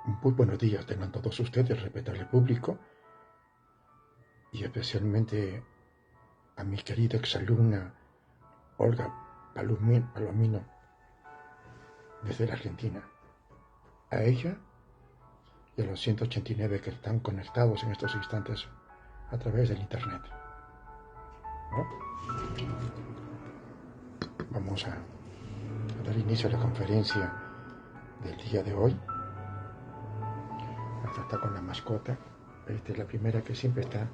Muy buenos días tengan todos ustedes, respetable público, y especialmente a mi querida exalumna Olga Palomino, desde la Argentina. A ella y a los 189 que están conectados en estos instantes a través del Internet, ¿no? Vamos a dar inicio a la conferencia del día de hoy. Hasta está con la mascota. Esta es la primera que siempre está,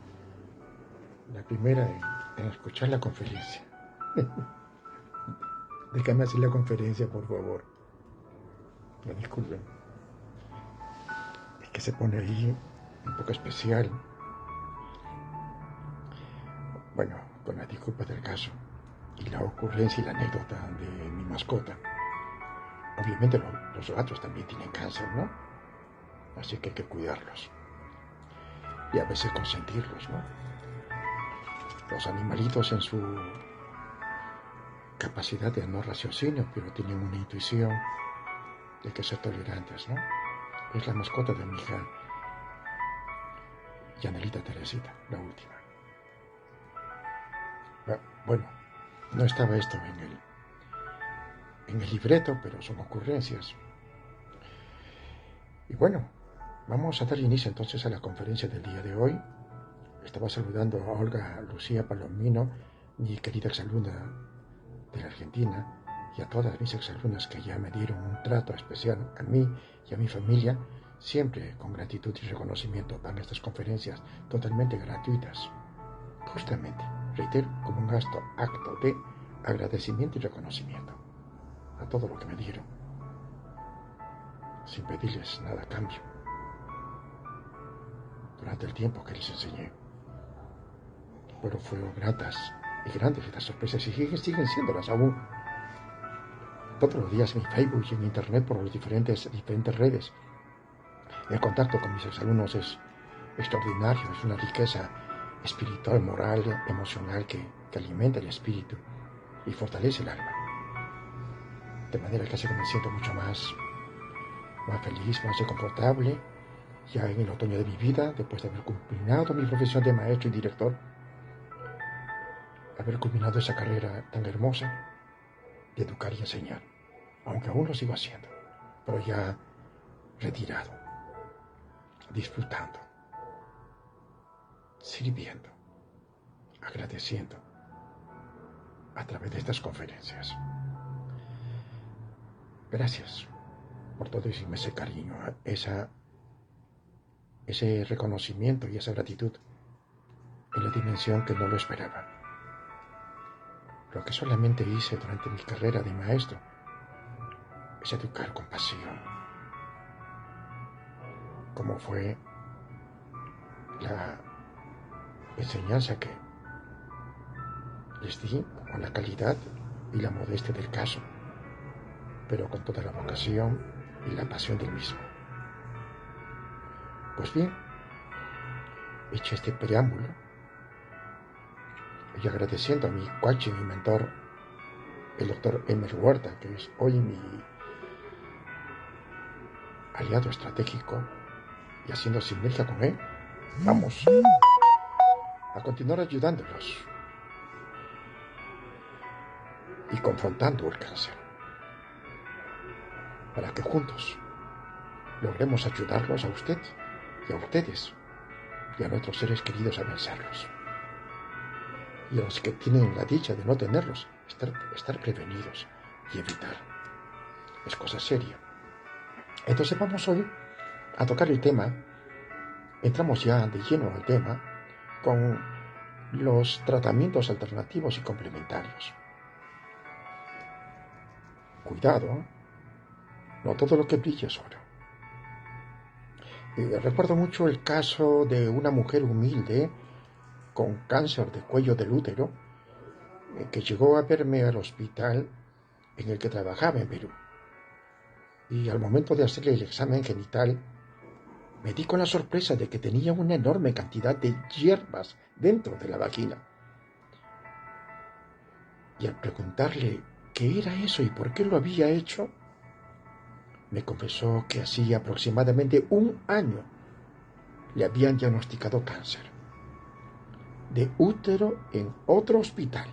la primera en escuchar la conferencia. Déjame hacer la conferencia, por favor. Me disculpen. Es que se pone ahí un poco especial. Bueno, con las disculpas del caso y la ocurrencia y la anécdota de mi mascota. Obviamente los gatos también tienen cáncer, ¿no? Así que hay que cuidarlos. Y a veces consentirlos, ¿no? Los animalitos en su capacidad de no raciocinio, pero tienen una intuición de que ser tolerantes, ¿no? Es la mascota de mi hija Yanelita Teresita, la última. Bueno, no estaba esto en el libreto, pero son ocurrencias. Y bueno, vamos a dar inicio entonces a la conferencia del día de hoy. Estaba saludando a Olga Lucía Palomino, mi querida exalumna de la Argentina, y a todas mis exalumnas que ya me dieron un trato especial a mí y a mi familia, siempre con gratitud y reconocimiento para estas conferencias totalmente gratuitas. Justamente, reitero, como un acto de agradecimiento y reconocimiento a todo lo que me dieron, sin pedirles nada a cambio, durante el tiempo que les enseñé. Pero fueron gratas y grandes estas sorpresas y siguen siéndolas aún. Todos los días en mi Facebook y en Internet por las diferentes redes. El contacto con mis exalumnos es extraordinario, es una riqueza espiritual, moral, emocional que alimenta el espíritu y fortalece el alma. De manera que hace que me siento mucho más feliz, más confortable, ya en el otoño de mi vida, después de haber culminado mi profesión de maestro y director, haber culminado esa carrera tan hermosa de educar y enseñar, aunque aún lo sigo haciendo, pero ya retirado, disfrutando, sirviendo, agradeciendo a través de estas conferencias. Gracias por todo ese cariño, ese reconocimiento y esa gratitud en la dimensión que no lo esperaba. Lo que solamente hice durante mi carrera de maestro es educar con pasión, como fue la enseñanza que les di con la calidad y la modestia del caso, pero con toda la vocación y la pasión del mismo. Pues bien, hecho este preámbulo, y agradeciendo a mi coach y mi mentor, el doctor Emer Huerta, que es hoy mi aliado estratégico, y haciendo sinergia con él, vamos a continuar ayudándolos y confrontando el cáncer, para que juntos logremos ayudarlos a usted y a ustedes y a nuestros seres queridos a vencerlos. Y a los que tienen la dicha de no tenerlos, estar prevenidos y evitar. Es cosa seria. Entonces vamos hoy a tocar el tema. Entramos ya de lleno al tema con los tratamientos alternativos y complementarios. Cuidado, no todo lo que brilla es oro. Recuerdo mucho el caso de una mujer humilde con cáncer de cuello del útero que llegó a verme al hospital en el que trabajaba en Perú. Y al momento de hacerle el examen genital, me di con la sorpresa de que tenía una enorme cantidad de hierbas dentro de la vagina. Y al preguntarle qué era eso y por qué lo había hecho, Me confesó que hacía aproximadamente un año le habían diagnosticado cáncer de útero en otro hospital,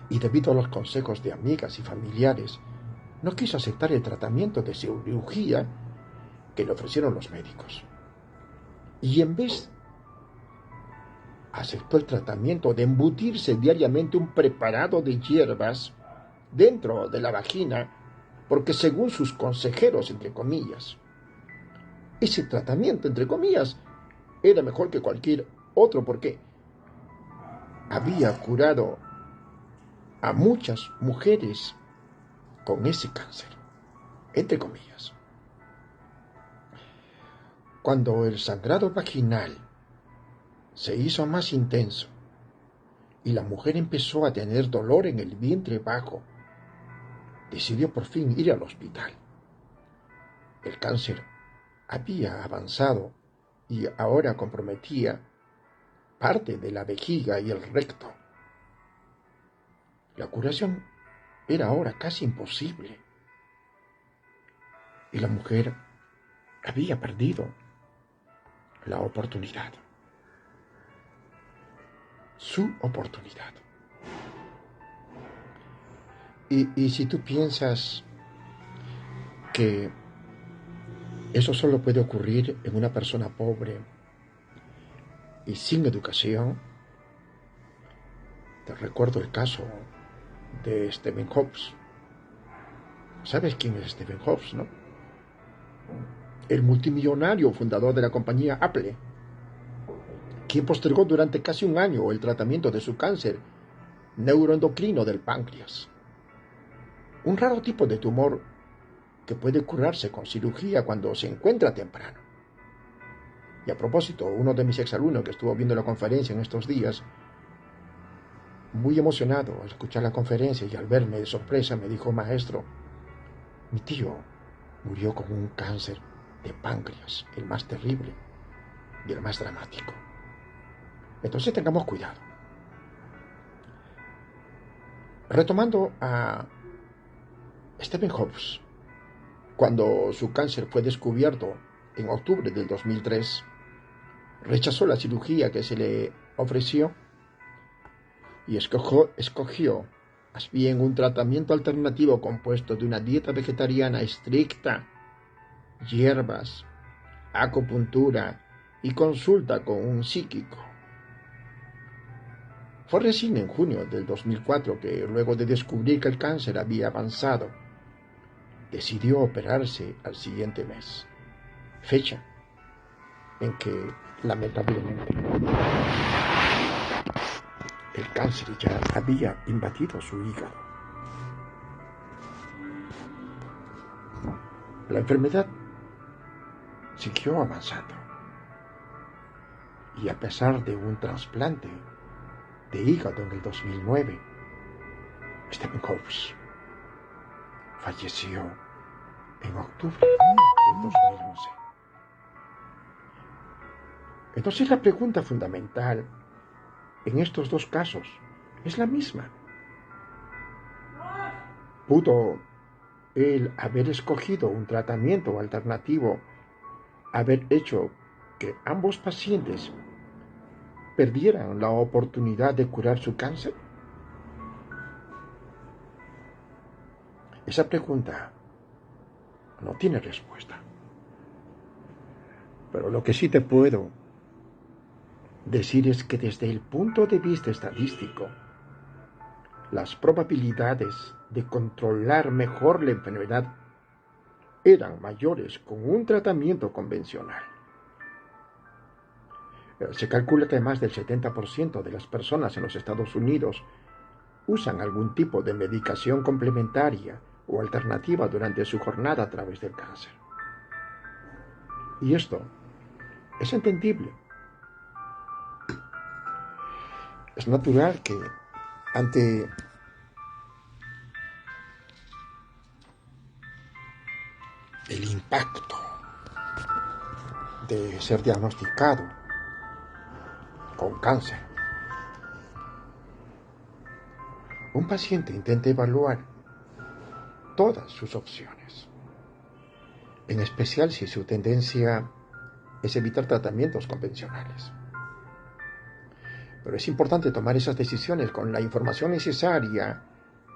y debido a los consejos de amigas y familiares, no quiso aceptar el tratamiento de cirugía que le ofrecieron los médicos. Y en vez aceptó el tratamiento de embutirse diariamente un preparado de hierbas dentro de la vagina, porque según sus consejeros, entre comillas, ese tratamiento, entre comillas, era mejor que cualquier otro, porque había curado a muchas mujeres con ese cáncer, entre comillas. Cuando el sangrado vaginal se hizo más intenso y la mujer empezó a tener dolor en el vientre bajo, decidió por fin ir al hospital. El cáncer había avanzado y ahora comprometía parte de la vejiga y el recto. La curación era ahora casi imposible y la mujer había perdido la oportunidad, su oportunidad. Y si tú piensas que eso solo puede ocurrir en una persona pobre y sin educación, te recuerdo el caso de Stephen Jobs. ¿Sabes quién es Stephen Jobs, no? El multimillonario fundador de la compañía Apple, quien postergó durante casi un año el tratamiento de su cáncer neuroendocrino del páncreas, un raro tipo de tumor que puede curarse con cirugía cuando se encuentra temprano. Y a propósito, uno de mis exalumnos que estuvo viendo la conferencia en estos días, muy emocionado al escuchar la conferencia y al verme de sorpresa, me dijo: maestro, mi tío murió con un cáncer de páncreas, el más terrible y el más dramático. Entonces tengamos cuidado. Retomando a Stephen Jobs, cuando su cáncer fue descubierto en octubre del 2003, rechazó la cirugía que se le ofreció y escogió más bien un tratamiento alternativo compuesto de una dieta vegetariana estricta, hierbas, acupuntura y consulta con un psíquico. Fue recién en junio del 2004 que, luego de descubrir que el cáncer había avanzado, decidió operarse al siguiente mes, fecha en que, lamentablemente, el cáncer ya había invadido su hígado. La enfermedad siguió avanzando y, a pesar de un trasplante de hígado en el 2009, Stephen Jobs falleció en octubre del 2011. Entonces la pregunta fundamental en estos dos casos es la misma. ¿Pudo él haber escogido un tratamiento alternativo, haber hecho que ambos pacientes perdieran la oportunidad de curar su cáncer? Esa pregunta no tiene respuesta. Pero lo que sí te puedo decir es que, desde el punto de vista estadístico, las probabilidades de controlar mejor la enfermedad eran mayores con un tratamiento convencional. Se calcula que más del 70% de las personas en los Estados Unidos usan algún tipo de medicación complementaria o alternativa durante su jornada a través del cáncer. Y esto es entendible. Es natural que, ante el impacto de ser diagnosticado con cáncer, un paciente intenta evaluar todas sus opciones. en especial si su tendencia es evitar tratamientos convencionales. Pero es importante tomar esas decisiones con la información necesaria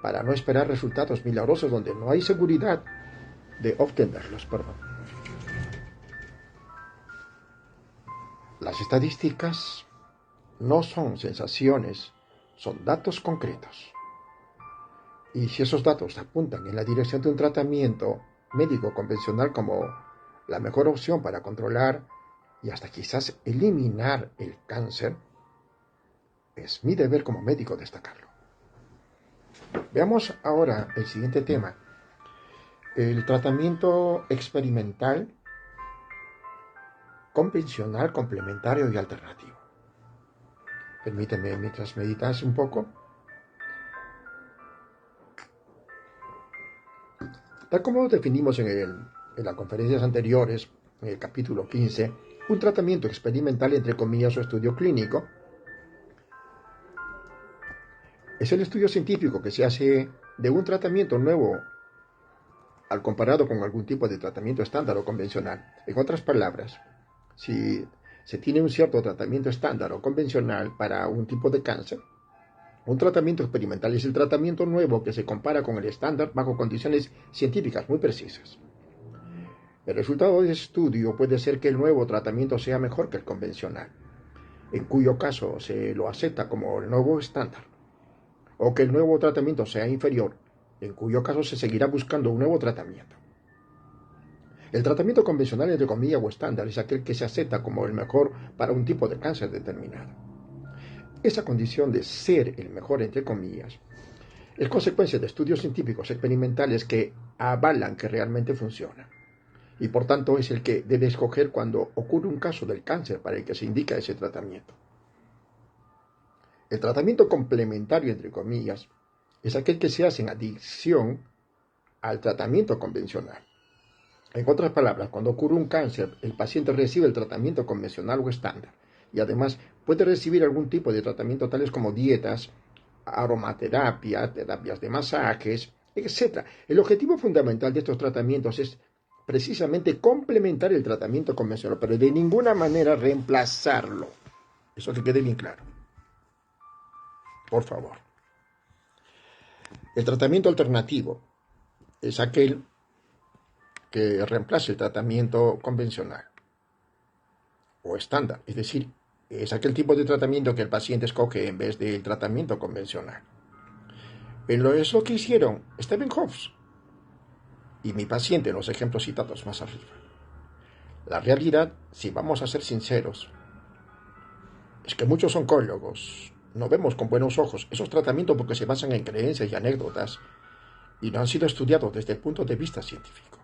para no esperar resultados milagrosos donde no hay seguridad de obtenerlos. Las estadísticas no son sensaciones, son datos concretos. Y si esos datos apuntan en la dirección de un tratamiento médico convencional como la mejor opción para controlar y hasta quizás eliminar el cáncer, es mi deber como médico destacarlo. Veamos ahora el siguiente tema. El tratamiento experimental, convencional, complementario y alternativo. Permíteme, mientras meditas un poco. Tal como definimos en las conferencias anteriores, en el capítulo 15, un tratamiento experimental, entre comillas, o estudio clínico, es el estudio científico que se hace de un tratamiento nuevo al comparado con algún tipo de tratamiento estándar o convencional. En otras palabras, si se tiene un cierto tratamiento estándar o convencional para un tipo de cáncer, un tratamiento experimental es el tratamiento nuevo que se compara con el estándar bajo condiciones científicas muy precisas. El resultado de ese estudio puede ser que el nuevo tratamiento sea mejor que el convencional, en cuyo caso se lo acepta como el nuevo estándar, o que el nuevo tratamiento sea inferior, en cuyo caso se seguirá buscando un nuevo tratamiento. El tratamiento convencional, entre comillas, o estándar, es aquel que se acepta como el mejor para un tipo de cáncer determinado. Esa condición de ser el mejor, entre comillas, es consecuencia de estudios científicos experimentales que avalan que realmente funciona, y por tanto es el que debe escoger cuando ocurre un caso del cáncer para el que se indica ese tratamiento. El tratamiento complementario, entre comillas, es aquel que se hace en adición al tratamiento convencional. En otras palabras, cuando ocurre un cáncer, el paciente recibe el tratamiento convencional o estándar y además puede recibir algún tipo de tratamiento tales como dietas, aromaterapia, terapias de masajes, etc. El objetivo fundamental de estos tratamientos es precisamente complementar el tratamiento convencional, pero de ninguna manera reemplazarlo. Eso que quede bien claro. Por favor. El tratamiento alternativo es aquel que reemplace el tratamiento convencional o estándar, es decir, es aquel tipo de tratamiento que el paciente escoge en vez del tratamiento convencional. Pero es lo que hicieron Ebbinghaus y mi paciente en los ejemplos citados más arriba. La realidad, si vamos a ser sinceros, es que muchos oncólogos no vemos con buenos ojos esos tratamientos porque se basan en creencias y anécdotas y no han sido estudiados desde el punto de vista científico.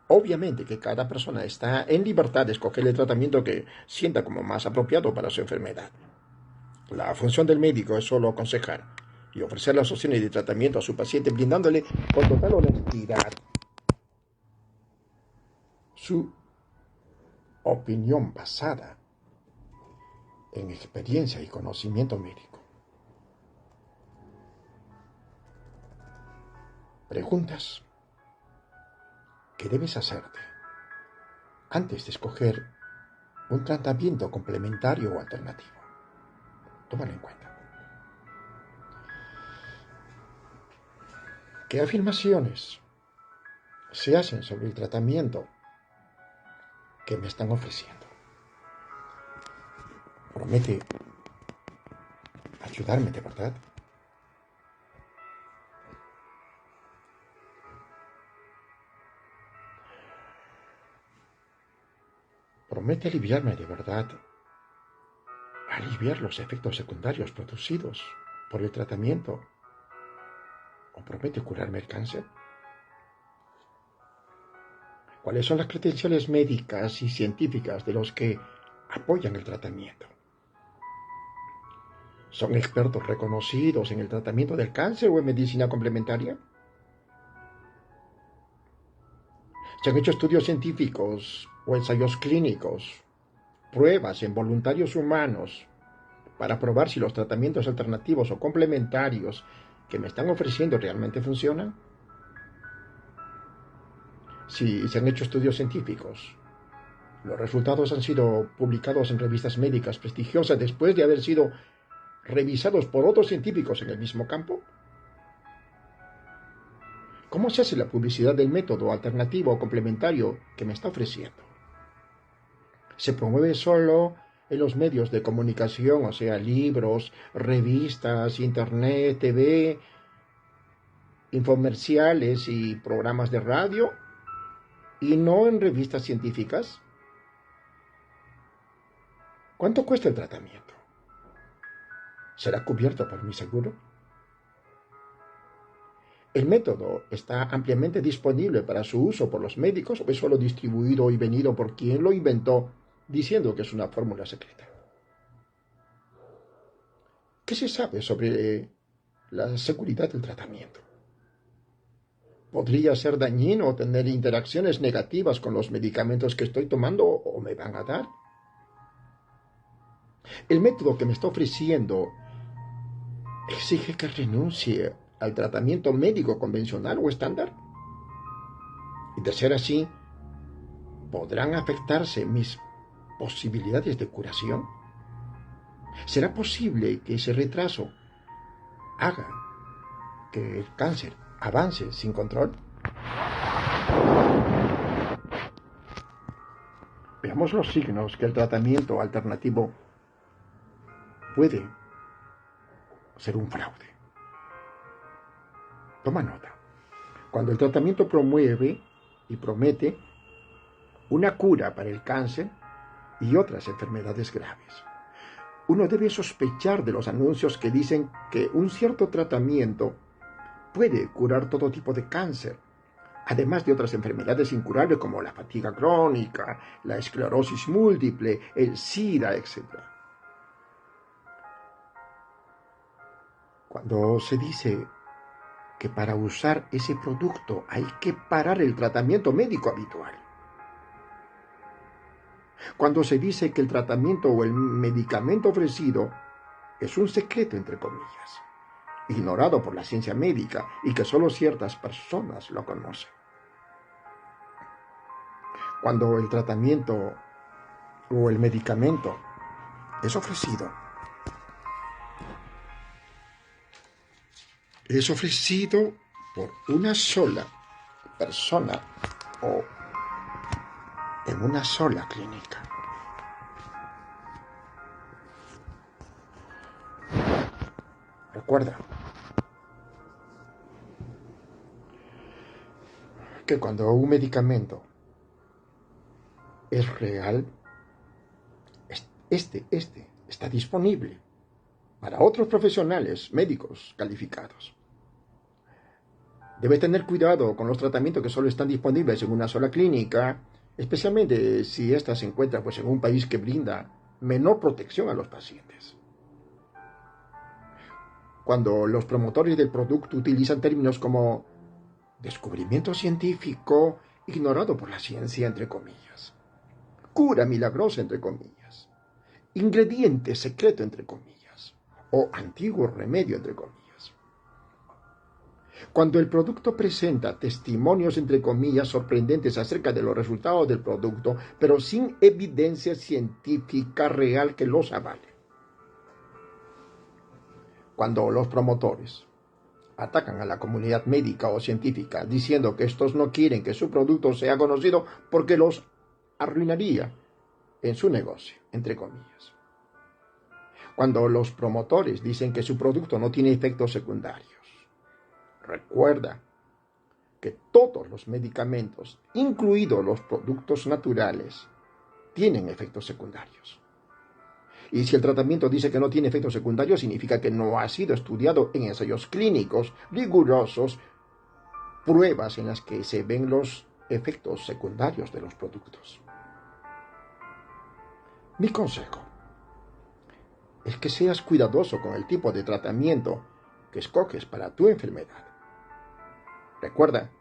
Obviamente que cada persona está en libertad de escoger el tratamiento que sienta como más apropiado para su enfermedad. La función del médico es solo aconsejar y ofrecer las opciones de tratamiento a su paciente, brindándole con total honestidad su opinión basada en experiencia y conocimiento médico. Preguntas que debes hacerte antes de escoger un tratamiento complementario o alternativo. Tómalo en cuenta. ¿Qué afirmaciones se hacen sobre el tratamiento que me están ofreciendo? Promete ayudarme de verdad. Promete aliviarme de verdad. Aliviar los efectos secundarios producidos por el tratamiento. ¿O promete curarme el cáncer? ¿Cuáles son las credenciales médicas y científicas de los que apoyan el tratamiento? ¿Son expertos reconocidos en el tratamiento del cáncer o en medicina complementaria? ¿Se han hecho estudios científicos o ensayos clínicos, pruebas en voluntarios humanos para probar si los tratamientos alternativos o complementarios que me están ofreciendo realmente funcionan? Si se han hecho estudios científicos, los resultados han sido publicados en revistas médicas prestigiosas después de haber sido revisados por otros científicos en el mismo campo. ¿Cómo se hace la publicidad del método alternativo o complementario que me está ofreciendo? ¿Se promueve solo en los medios de comunicación, o sea, libros, revistas, internet, TV, infomerciales y programas de radio, y no en revistas científicas? ¿Cuánto cuesta el tratamiento? ¿Será cubierto por mi seguro? ¿El método está ampliamente disponible para su uso por los médicos o es solo distribuido y vendido por quien lo inventó diciendo que es una fórmula secreta? ¿Qué se sabe sobre la seguridad del tratamiento? ¿Podría ser dañino o tener interacciones negativas con los medicamentos que estoy tomando o me van a dar? ¿El método que me está ofreciendo exige que renuncie al tratamiento médico convencional o estándar? Y de ser así, ¿podrán afectarse mis posibilidades de curación? ¿Será posible que ese retraso haga que el cáncer avance sin control? Veamos los signos que el tratamiento alternativo puede ser un fraude. Toma nota. Cuando el tratamiento promueve y promete una cura para el cáncer y otras enfermedades graves, uno debe sospechar de los anuncios que dicen que un cierto tratamiento puede curar todo tipo de cáncer, además de otras enfermedades incurables como la fatiga crónica, la esclerosis múltiple, el SIDA, etc. Cuando se dice que para usar ese producto hay que parar el tratamiento médico habitual. Cuando se dice que el tratamiento o el medicamento ofrecido es un secreto, entre comillas, ignorado por la ciencia médica y que solo ciertas personas lo conocen. Cuando el tratamiento o el medicamento es ofrecido por una sola persona o en una sola clínica. Recuerda que cuando un medicamento es real, este está disponible para otros profesionales médicos calificados. Debe tener cuidado con los tratamientos que solo están disponibles en una sola clínica, especialmente si ésta se encuentra en un país que brinda menor protección a los pacientes. Cuando los promotores del producto utilizan términos como descubrimiento científico ignorado por la ciencia, entre comillas, cura milagrosa, entre comillas, ingrediente secreto, entre comillas, o antiguo remedio, entre comillas. Cuando el producto presenta testimonios, entre comillas, sorprendentes acerca de los resultados del producto, pero sin evidencia científica real que los avale. Cuando los promotores atacan a la comunidad médica o científica diciendo que estos no quieren que su producto sea conocido porque los arruinaría en su negocio, entre comillas. Cuando los promotores dicen que su producto no tiene efectos secundarios. Recuerda que todos los medicamentos, incluidos los productos naturales, tienen efectos secundarios. Y si el tratamiento dice que no tiene efectos secundarios, significa que no ha sido estudiado en ensayos clínicos rigurosos, pruebas en las que se ven los efectos secundarios de los productos. Mi consejo es que seas cuidadoso con el tipo de tratamiento que escoges para tu enfermedad. Recuerda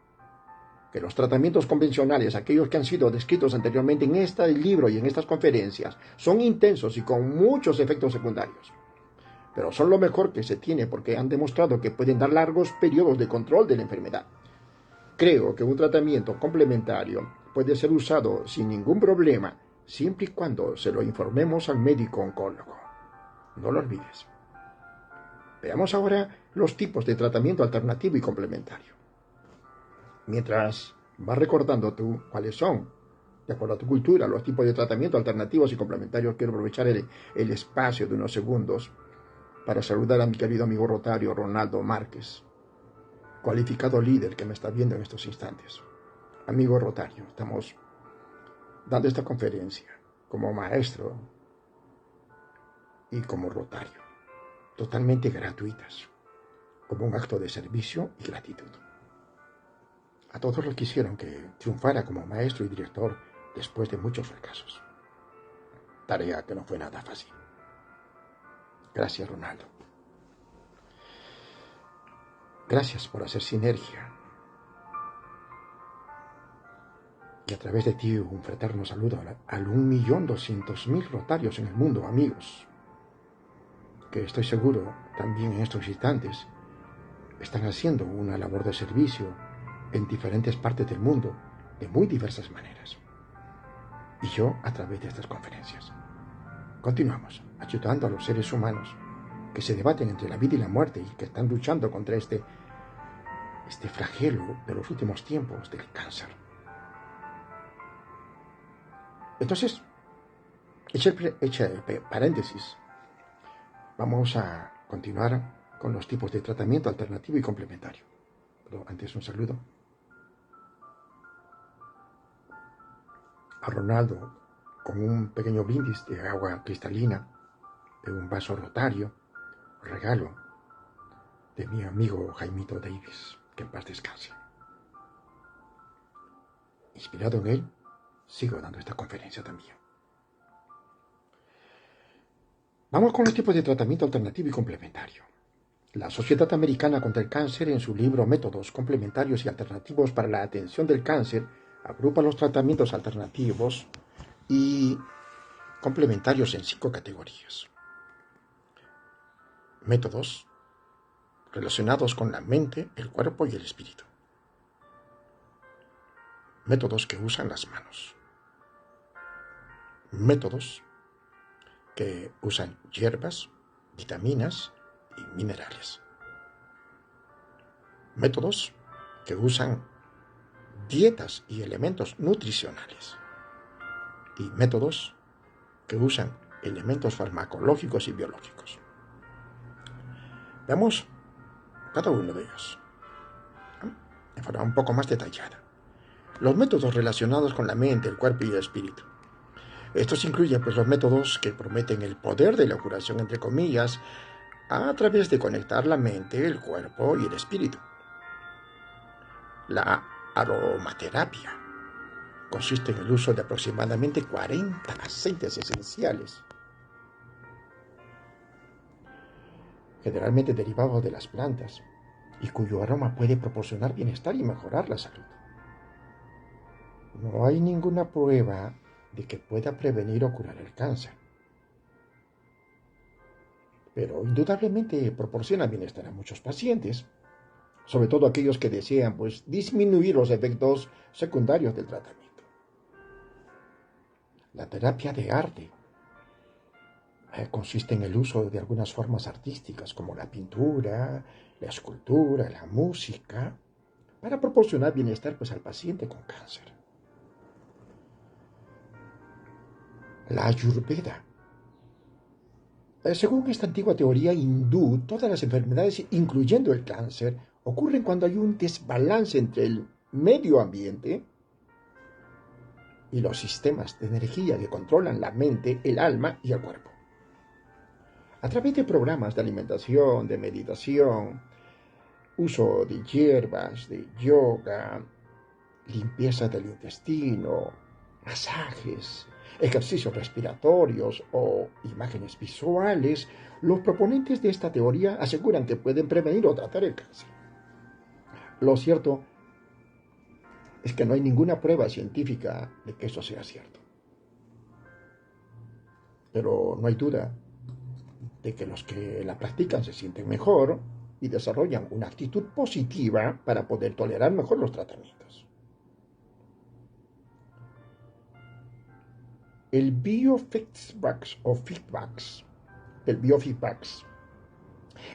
que los tratamientos convencionales, aquellos que han sido descritos anteriormente en este libro y en estas conferencias, son intensos y con muchos efectos secundarios. Pero son lo mejor que se tiene porque han demostrado que pueden dar largos periodos de control de la enfermedad. creo que un tratamiento complementario puede ser usado sin ningún problema, siempre y cuando se lo informemos al médico oncólogo. No lo olvides. Veamos ahora los tipos de tratamiento alternativo y complementario. Mientras vas recordando tú cuáles son, de acuerdo a tu cultura, los tipos de tratamiento alternativos y complementarios, quiero aprovechar el espacio de unos segundos para saludar a mi querido amigo rotario Ronaldo Márquez, cualificado líder que me está viendo en estos instantes. Amigo rotario, estamos dando esta conferencia como maestro y como rotario, totalmente gratuitas, como un acto de servicio y gratitud. A todos los que hicieron que triunfara como maestro y director después de muchos fracasos. Tarea que no fue nada fácil. Gracias, Ronaldo. Gracias por hacer sinergia. Y a través de ti un fraterno saludo al 1.200.000 rotarios en el mundo, amigos, que estoy seguro también en estos instantes están haciendo una labor de servicio en diferentes partes del mundo de muy diversas maneras. Y yo a través de estas conferencias. Continuamos ayudando a los seres humanos que se debaten entre la vida y la muerte y que están luchando contra este flagelo de los últimos tiempos del cáncer. Entonces, hecha paréntesis, vamos a continuar con los tipos de tratamiento alternativo y complementario. Pero antes un saludo a Ronaldo con un pequeño brindis de agua cristalina de un vaso rotario, regalo de mi amigo Jaimito Davis, que en paz descanse. Inspirado en él, sigo dando esta conferencia también. Vamos con los tipos de tratamiento alternativo y complementario. La Sociedad Americana contra el Cáncer, en su libro Métodos complementarios y alternativos para la atención del cáncer, agrupa los tratamientos alternativos y complementarios en 5 categorías. Métodos relacionados con la mente, el cuerpo y el espíritu. Métodos que usan las manos. Métodos que usan hierbas, vitaminas y minerales. Métodos que usan dietas y elementos nutricionales. Y métodos que usan elementos farmacológicos y biológicos. Veamos cada uno de ellos de forma un poco más detallada. Los métodos relacionados con la mente, el cuerpo y el espíritu. Estos incluyen los métodos que prometen el poder de la curación, entre comillas, a través de conectar la mente, el cuerpo y el espíritu. La aromaterapia consiste en el uso de aproximadamente 40 aceites esenciales, generalmente derivados de las plantas, y cuyo aroma puede proporcionar bienestar y mejorar la salud. No hay ninguna prueba de que pueda prevenir o curar el cáncer, pero indudablemente proporciona bienestar a muchos pacientes, sobre todo aquellos que desean disminuir los efectos secundarios del tratamiento. La terapia de arte consiste en el uso de algunas formas artísticas como la pintura, la escultura, la música, para proporcionar bienestar al paciente con cáncer. La Ayurveda. Según esta antigua teoría hindú, todas las enfermedades, incluyendo el cáncer, ocurren cuando hay un desbalance entre el medio ambiente y los sistemas de energía que controlan la mente, el alma y el cuerpo. A través de programas de alimentación, de meditación, uso de hierbas, de yoga, limpieza del intestino, masajes, ejercicios respiratorios o imágenes visuales, los proponentes de esta teoría aseguran que pueden prevenir o tratar el cáncer. Lo cierto es que no hay ninguna prueba científica de que esto sea cierto. Pero no hay duda de que los que la practican se sienten mejor, y desarrollan una actitud positiva para poder tolerar mejor los tratamientos. El biofeedback.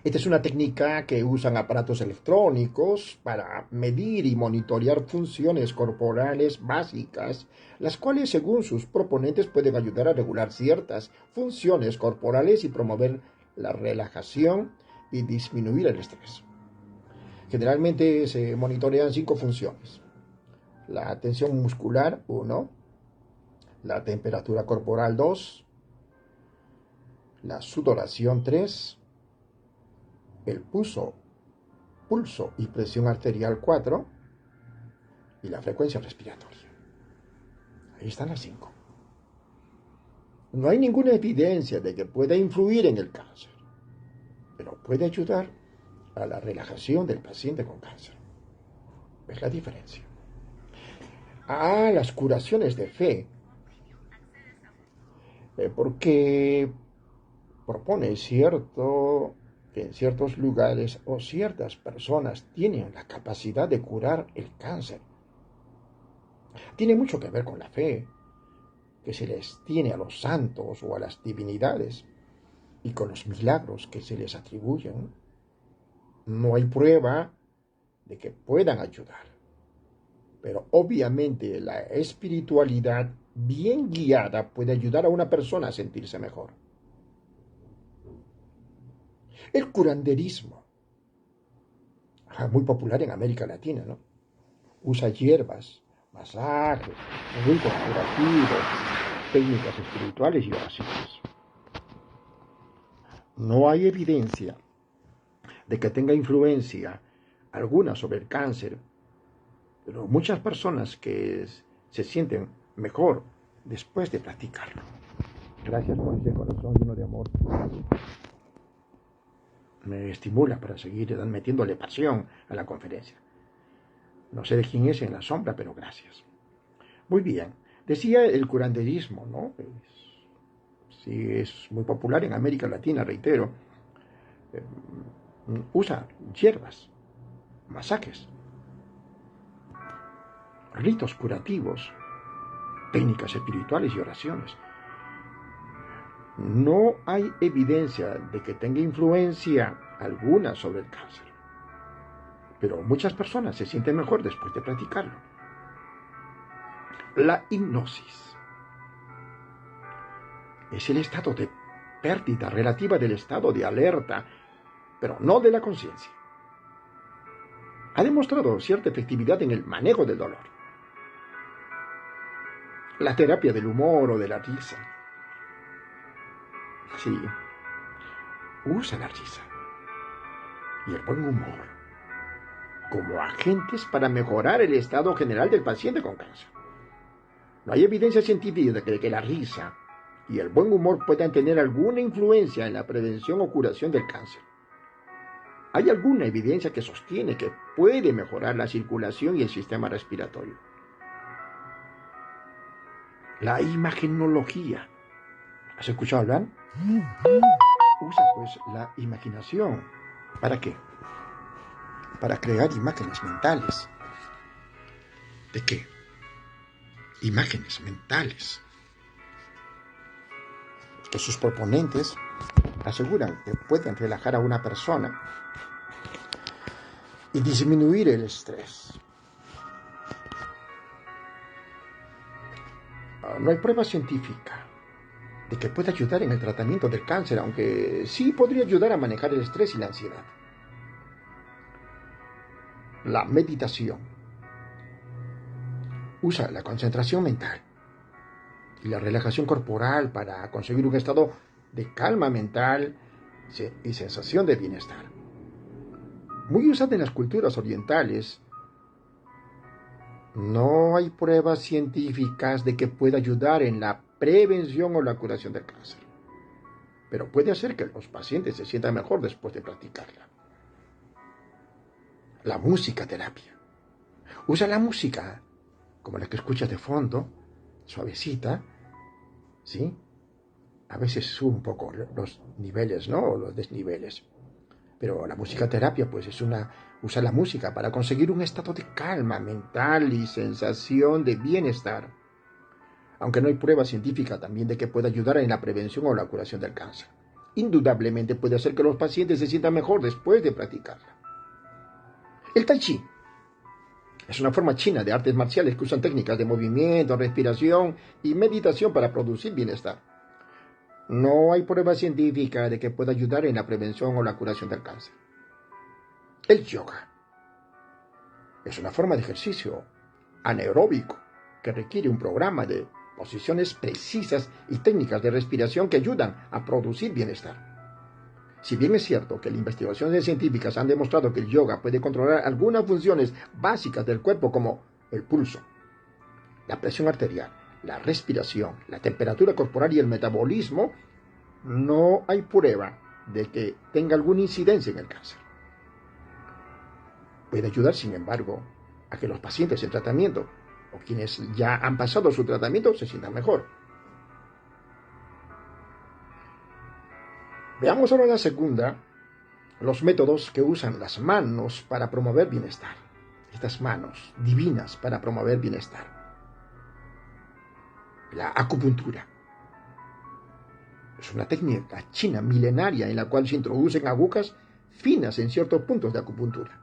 Esta es una técnica que usan aparatos electrónicos para medir y monitorear funciones corporales básicas, las cuales, según sus proponentes, pueden ayudar a regular ciertas funciones corporales y promover la relajación y disminuir el estrés. Generalmente se monitorean 5 funciones: la tensión muscular, 1, la temperatura corporal, 2, la sudoración, 3, el pulso y presión arterial, 4, y la frecuencia respiratoria. Ahí están las 5. No hay ninguna evidencia de que pueda influir en el cáncer, pero puede ayudar a la relajación del paciente con cáncer. ¿Ves la diferencia? Las curaciones de fe, porque propone que en ciertos lugares o ciertas personas tienen la capacidad de curar el cáncer. Tiene mucho que ver con la fe que se les tiene a los santos o a las divinidades y con los milagros que se les atribuyen. No hay prueba de que puedan ayudar, pero obviamente la espiritualidad bien guiada puede ayudar a una persona a sentirse mejor. El curanderismo, muy popular en América Latina, ¿no? Usa hierbas, masajes, ritos curativos, técnicas espirituales y oraciones. No hay evidencia de que tenga influencia alguna sobre el cáncer, pero muchas personas que se sienten mejor después de practicarlo. Gracias por ese corazón lleno de amor. Me estimula para seguir metiéndole pasión a la conferencia. No sé de quién es en la sombra, pero gracias. Muy bien. Decía el curanderismo, ¿no? Sí, es muy popular en América Latina, reitero. Usa hierbas, masajes, ritos curativos, técnicas espirituales y oraciones. No hay evidencia de que tenga influencia alguna sobre el cáncer, pero muchas personas se sienten mejor después de practicarlo. La hipnosis es el estado de pérdida relativa del estado de alerta, pero no de la conciencia. Ha demostrado cierta efectividad en el manejo del dolor. La terapia del humor o de la risa. Sí, usa la risa y el buen humor como agentes para mejorar el estado general del paciente con cáncer. No hay evidencia científica de que la risa y el buen humor puedan tener alguna influencia en la prevención o curación del cáncer. Hay alguna evidencia que sostiene que puede mejorar la circulación y el sistema respiratorio. La imagenología. ¿Has escuchado hablar? Usa pues la imaginación. ¿Para qué? Para crear imágenes mentales. ¿De qué? Imágenes mentales. Que sus proponentes aseguran que pueden relajar a una persona y disminuir el estrés. No hay prueba científica de que pueda ayudar en el tratamiento del cáncer, aunque sí podría ayudar a manejar el estrés y la ansiedad. La meditación usa la concentración mental y la relajación corporal para conseguir un estado de calma mental y sensación de bienestar. Muy usada en las culturas orientales, no hay pruebas científicas de que pueda ayudar en la prevención o la curación del cáncer, pero puede hacer que los pacientes se sientan mejor después de practicarla. La musicoterapia. Usa la música, como la que escuchas de fondo, suavecita, ¿sí? A veces sube un poco los niveles, ¿no? O los desniveles. Pero la musicoterapia pues usa la música para conseguir un estado de calma mental y sensación de bienestar. Aunque no hay prueba científica también de que pueda ayudar en la prevención o la curación del cáncer. Indudablemente puede hacer que los pacientes se sientan mejor después de practicarla. El Tai Chi es una forma china de artes marciales que usan técnicas de movimiento, respiración y meditación para producir bienestar. No hay prueba científica de que pueda ayudar en la prevención o la curación del cáncer. El yoga es una forma de ejercicio anaeróbico que requiere un programa de posiciones precisas y técnicas de respiración que ayudan a producir bienestar. Si bien es cierto que las investigaciones científicas han demostrado que el yoga puede controlar algunas funciones básicas del cuerpo como el pulso, la presión arterial, la respiración, la temperatura corporal y el metabolismo, no hay prueba de que tenga alguna incidencia en el cáncer. Puede ayudar, sin embargo, a que los pacientes en tratamiento o quienes ya han pasado su tratamiento se sientan mejor. Veamos ahora la segunda, los métodos que usan las manos para promover bienestar. Estas manos divinas para promover bienestar. La acupuntura. Es una técnica china milenaria en la cual se introducen agujas finas en ciertos puntos de acupuntura,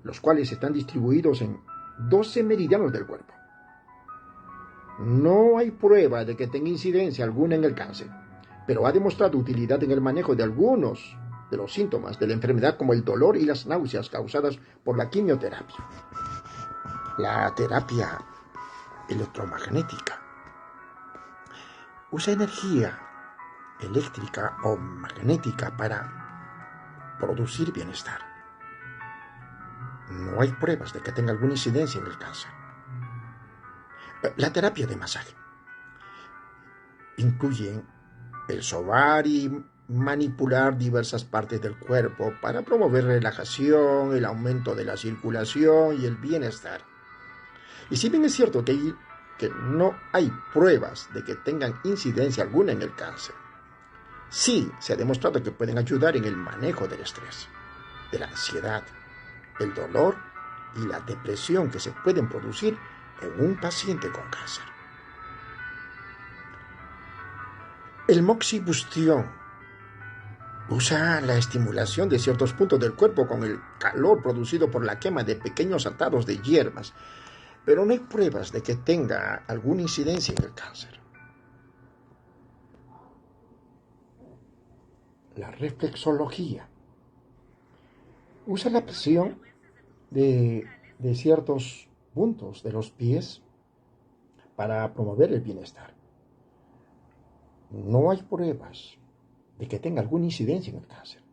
los cuales están distribuidos en 12 meridianos del cuerpo. No hay prueba de que tenga incidencia alguna en el cáncer, pero ha demostrado utilidad en el manejo de algunos de los síntomas de la enfermedad como el dolor y las náuseas causadas por la quimioterapia. La terapia electromagnética usa energía eléctrica o magnética para producir bienestar. No hay pruebas de que tenga alguna incidencia en el cáncer. La terapia de masaje incluye el sobar y manipular diversas partes del cuerpo para promover relajación, el aumento de la circulación y el bienestar. Y si bien es cierto que no hay pruebas de que tengan incidencia alguna en el cáncer, sí se ha demostrado que pueden ayudar en el manejo del estrés, de la ansiedad, el dolor y la depresión que se pueden producir en un paciente con cáncer. El moxibustión usa la estimulación de ciertos puntos del cuerpo con el calor producido por la quema de pequeños atados de hierbas, pero no hay pruebas de que tenga alguna incidencia en el cáncer. La reflexología usa la presión de ciertos puntos de los pies para promover el bienestar. No hay pruebas de que tenga alguna incidencia en el cáncer.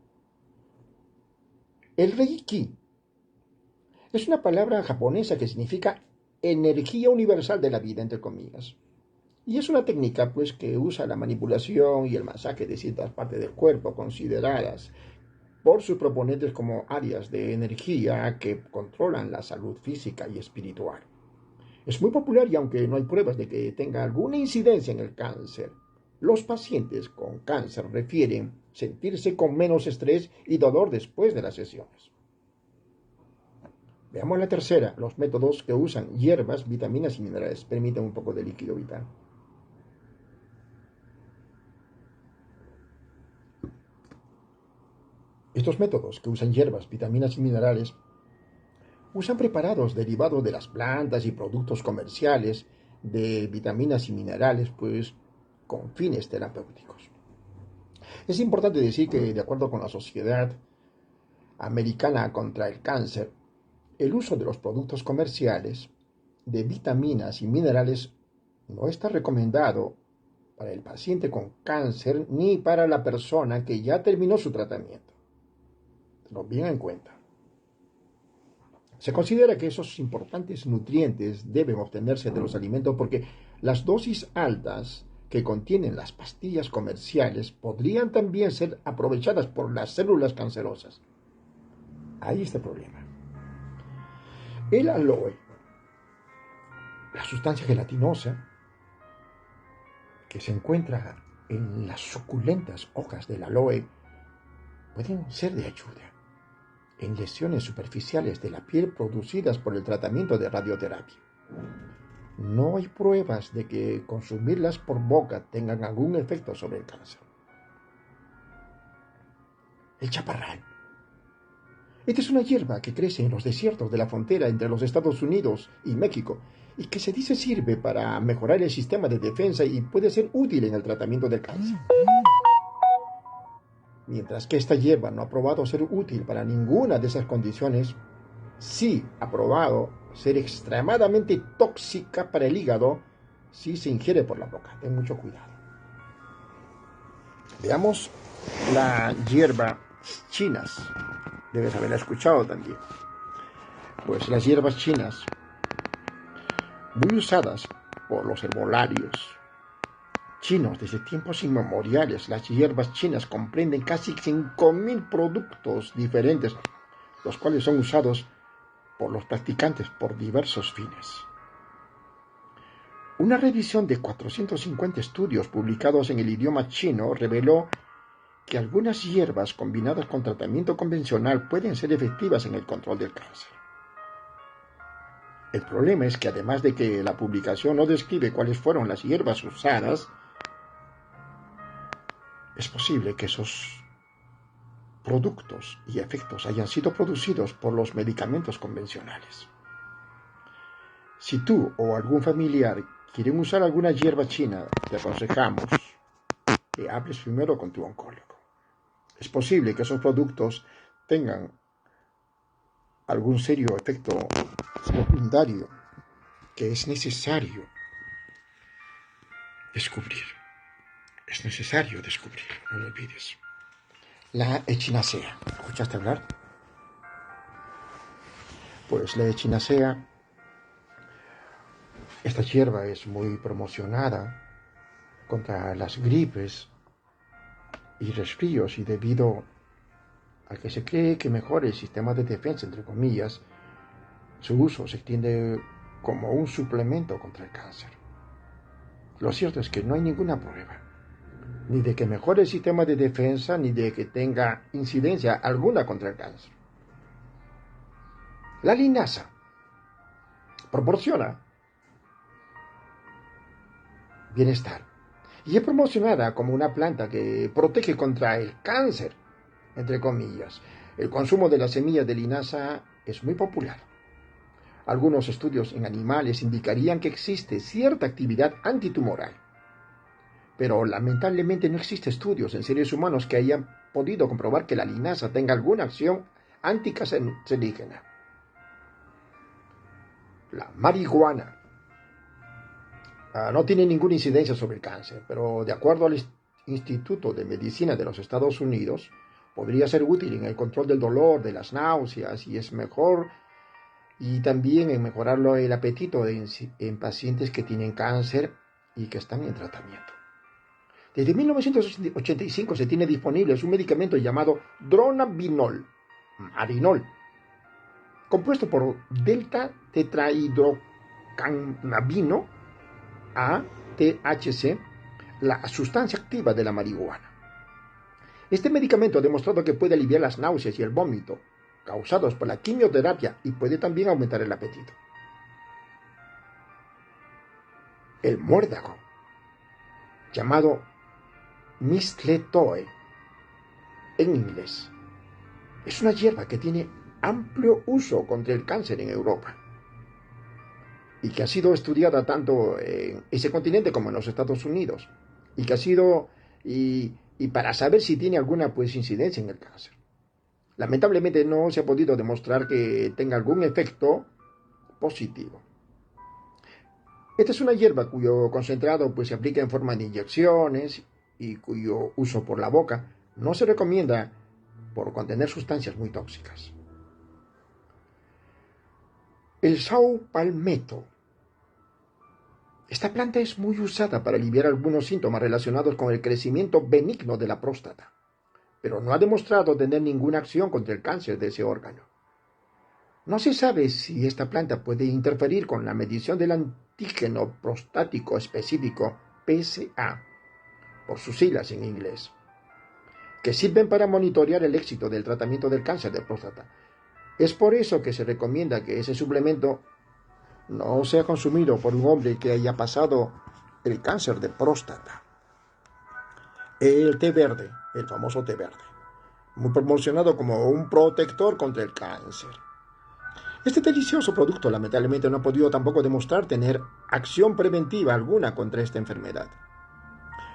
El Reiki es una palabra japonesa que significa energía universal de la vida, entre comillas. Y es una técnica pues que usa la manipulación y el masaje de ciertas partes del cuerpo consideradas por sus proponentes como áreas de energía que controlan la salud física y espiritual. Es muy popular y aunque no hay pruebas de que tenga alguna incidencia en el cáncer, los pacientes con cáncer refieren sentirse con menos estrés y dolor después de las sesiones. Veamos la tercera, los métodos que usan hierbas, vitaminas y minerales. Permiten un poco de líquido vital. Estos métodos que usan hierbas, vitaminas y minerales usan preparados derivados de las plantas y productos comerciales de vitaminas y minerales, pues con fines terapéuticos. Es importante decir que, de acuerdo con la Sociedad Americana contra el Cáncer, el uso de los productos comerciales de vitaminas y minerales no está recomendado para el paciente con cáncer ni para la persona que ya terminó su tratamiento. Tenlo bien en cuenta. Se considera que esos importantes nutrientes deben obtenerse de los alimentos porque las dosis altas que contienen las pastillas comerciales podrían también ser aprovechadas por las células cancerosas. Ahí está el problema. El aloe, la sustancia gelatinosa que se encuentra en las suculentas hojas del aloe, pueden ser de ayuda en lesiones superficiales de la piel producidas por el tratamiento de radioterapia. No hay pruebas de que consumirlas por boca tengan algún efecto sobre el cáncer. El chaparral. Esta es una hierba que crece en los desiertos de la frontera entre los Estados Unidos y México y que se dice sirve para mejorar el sistema de defensa y puede ser útil en el tratamiento del cáncer. Mientras que esta hierba no ha probado ser útil para ninguna de esas condiciones, sí ha probado ser extremadamente tóxica para el hígado si se ingiere por la boca. Ten mucho cuidado. Veamos la hierba chinas. Debes haberla escuchado también. Pues las hierbas chinas, muy usadas por los herbolarios chinos desde tiempos inmemoriales. Las hierbas chinas comprenden casi 5.000 productos diferentes, los cuales son usados por los practicantes por diversos fines. Una revisión de 450 estudios publicados en el idioma chino reveló que algunas hierbas combinadas con tratamiento convencional pueden ser efectivas en el control del cáncer. El problema es que además de que la publicación no describe cuáles fueron las hierbas usadas, es posible que esos productos y efectos hayan sido producidos por los medicamentos convencionales. Si tú o algún familiar quieren usar alguna hierba china, te aconsejamos que hables primero con tu oncólogo. Es posible que esos productos tengan algún serio efecto secundario que es necesario descubrir. Es necesario descubrir, no lo olvides. La echinacea. ¿Escuchaste hablar? Pues la echinacea, esta hierba es muy promocionada contra las gripes y resfríos, y debido a que se cree que mejora el sistema de defensa, entre comillas, su uso se extiende como un suplemento contra el cáncer. Lo cierto es que no hay ninguna prueba, ni de que mejore el sistema de defensa, ni de que tenga incidencia alguna contra el cáncer. La linaza proporciona bienestar y es promocionada como una planta que protege contra el cáncer, entre comillas. El consumo de las semillas de linaza es muy popular. Algunos estudios en animales indicarían que existe cierta actividad antitumoral, pero lamentablemente no existen estudios en seres humanos que hayan podido comprobar que la linaza tenga alguna acción anticancerígena. La marihuana no tiene ninguna incidencia sobre el cáncer, pero de acuerdo al Instituto de Medicina de los Estados Unidos, podría ser útil en el control del dolor, de las náuseas, y es mejor, y también en mejorar el apetito en pacientes que tienen cáncer y que están en tratamiento. Desde 1985 se tiene disponible un medicamento llamado dronabinol, Marinol, compuesto por delta tetrahidrocannabino, THC, la sustancia activa de la marihuana. Este medicamento ha demostrado que puede aliviar las náuseas y el vómito causados por la quimioterapia y puede también aumentar el apetito. El muérdago, llamado mistletoe en inglés, es una hierba que tiene amplio uso contra el cáncer en Europa y que ha sido estudiada tanto en ese continente como en los Estados Unidos, y que ha sido y para saber si tiene alguna incidencia en el cáncer. Lamentablemente no se ha podido demostrar que tenga algún efecto positivo. Esta es una hierba cuyo concentrado se aplica en forma de inyecciones y cuyo uso por la boca no se recomienda por contener sustancias muy tóxicas. El saupalmeto. Esta planta es muy usada para aliviar algunos síntomas relacionados con el crecimiento benigno de la próstata, pero no ha demostrado tener ninguna acción contra el cáncer de ese órgano. No se sabe si esta planta puede interferir con la medición del antígeno prostático específico, PSA, por sus siglas en inglés. que sirven para monitorear el éxito del tratamiento del cáncer de próstata. Es por eso que se recomienda que ese suplemento no sea consumido por un hombre que haya pasado el cáncer de próstata. El té verde, el famoso té verde, muy promocionado como un protector contra el cáncer. Este delicioso producto lamentablemente no ha podido tampoco demostrar tener acción preventiva alguna contra esta enfermedad.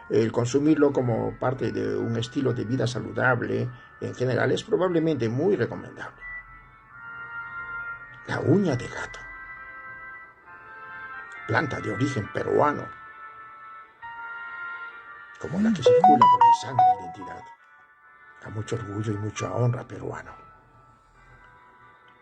El consumirlo como parte de un estilo de vida saludable en general es probablemente muy recomendable. La uña de gato, planta de origen peruano, como la que circula por mi sangre e identidad, a mucho orgullo y mucha honra peruano.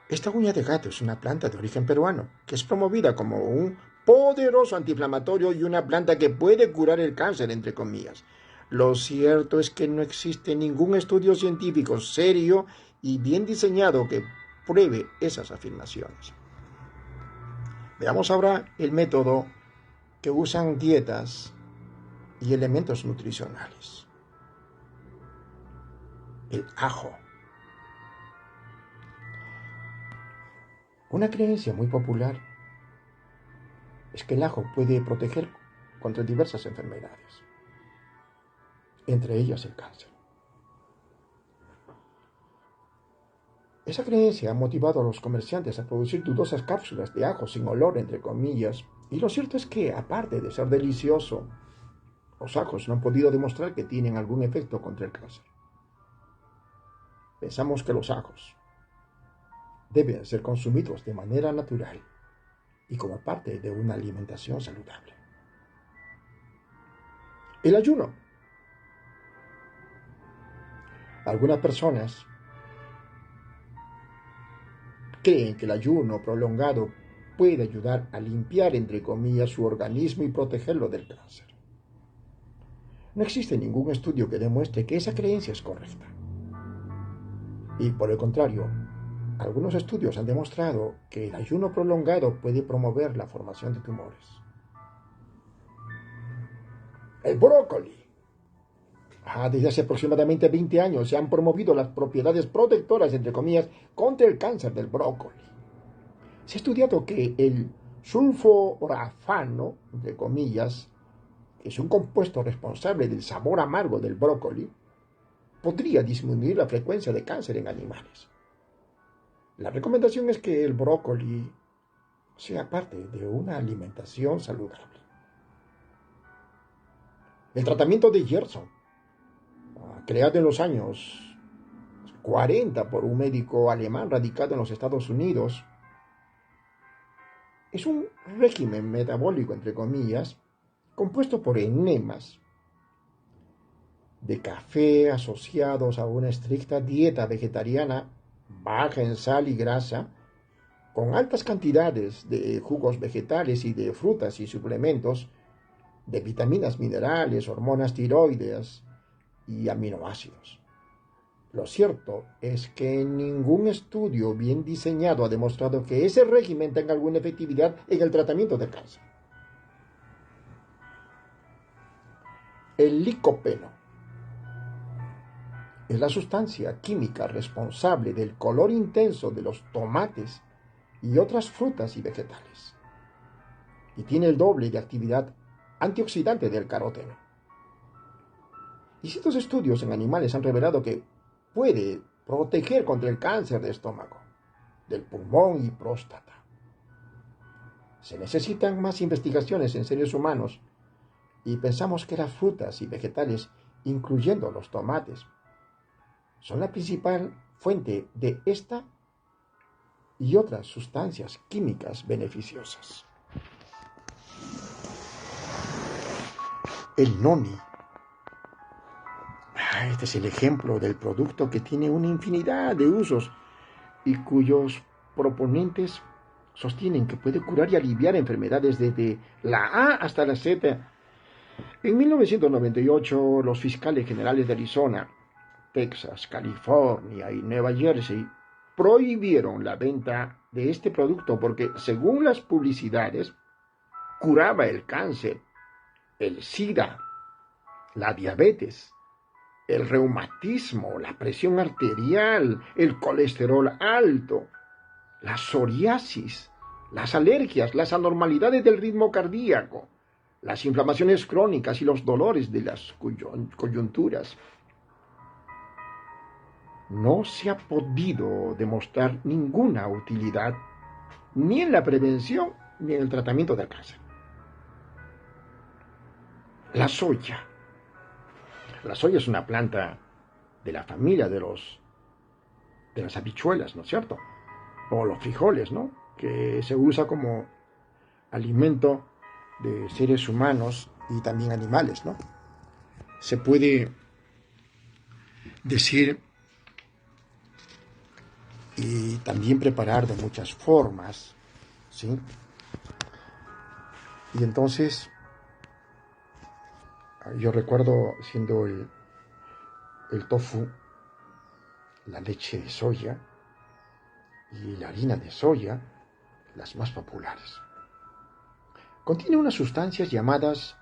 Esta uña de gato es una planta de origen peruano que es promovida como un poderoso antiinflamatorio y una planta que puede curar el cáncer, entre comillas. Lo cierto es que no existe ningún estudio científico serio y bien diseñado que pruebe esas afirmaciones. Veamos ahora el método que usan dietas y elementos nutricionales. El ajo. Una creencia muy popular es que el ajo puede proteger contra diversas enfermedades, entre ellas el cáncer. Esa creencia ha motivado a los comerciantes a producir dudosas cápsulas de ajo sin olor, entre comillas, y lo cierto es que, aparte de ser delicioso, los ajos no han podido demostrar que tienen algún efecto contra el cáncer. Pensamos que los ajos deben ser consumidos de manera natural y como parte de una alimentación saludable. El ayuno. Algunas personas creen que el ayuno prolongado puede ayudar a limpiar, entre comillas, su organismo y protegerlo del cáncer. No existe ningún estudio que demuestre que esa creencia es correcta. Y por el contrario, algunos estudios han demostrado que el ayuno prolongado puede promover la formación de tumores. El brócoli. Desde hace aproximadamente 20 años se han promovido las propiedades protectoras, entre comillas, contra el cáncer del brócoli. Se ha estudiado que el sulforafano, entre comillas, que es un compuesto responsable del sabor amargo del brócoli, podría disminuir la frecuencia de cáncer en animales. La recomendación es que el brócoli sea parte de una alimentación saludable. El tratamiento de Gerson, creado en los años 40 por un médico alemán radicado en los Estados Unidos, es un régimen metabólico, entre comillas, compuesto por enemas de café asociados a una estricta dieta vegetariana baja en sal y grasa, con altas cantidades de jugos vegetales y de frutas y suplementos, de vitaminas, minerales, hormonas tiroideas y aminoácidos. Lo cierto es que ningún estudio bien diseñado ha demostrado que ese régimen tenga alguna efectividad en el tratamiento del cáncer. El licopeno es la sustancia química responsable del color intenso de los tomates y otras frutas y vegetales, y tiene el doble de actividad antioxidante del caroteno. Distintos estudios en animales han revelado que puede proteger contra el cáncer de estómago, del pulmón y próstata. Se necesitan más investigaciones en seres humanos y pensamos que las frutas y vegetales, incluyendo los tomates, son la principal fuente de esta y otras sustancias químicas beneficiosas. El noni. Este es el ejemplo del producto que tiene una infinidad de usos y cuyos proponentes sostienen que puede curar y aliviar enfermedades desde la A hasta la Z. En 1998, los fiscales generales de Arizona, Texas, California y Nueva Jersey prohibieron la venta de este producto porque, según las publicidades, curaba el cáncer, el SIDA, la diabetes el reumatismo, la presión arterial, el colesterol alto, la psoriasis, las alergias, las anormalidades del ritmo cardíaco, las inflamaciones crónicas y los dolores de las coyunturas. No se ha podido demostrar ninguna utilidad ni en la prevención ni en el tratamiento del cáncer. La soya. La soya es una planta de la familia de las habichuelas, ¿no es cierto? O los frijoles, ¿no? Que se usa como alimento de seres humanos y también animales, ¿no? Se puede decir y también preparar de muchas formas, ¿sí? Y entonces, yo recuerdo siendo el tofu, la leche de soya y la harina de soya, las más populares. Contiene unas sustancias llamadas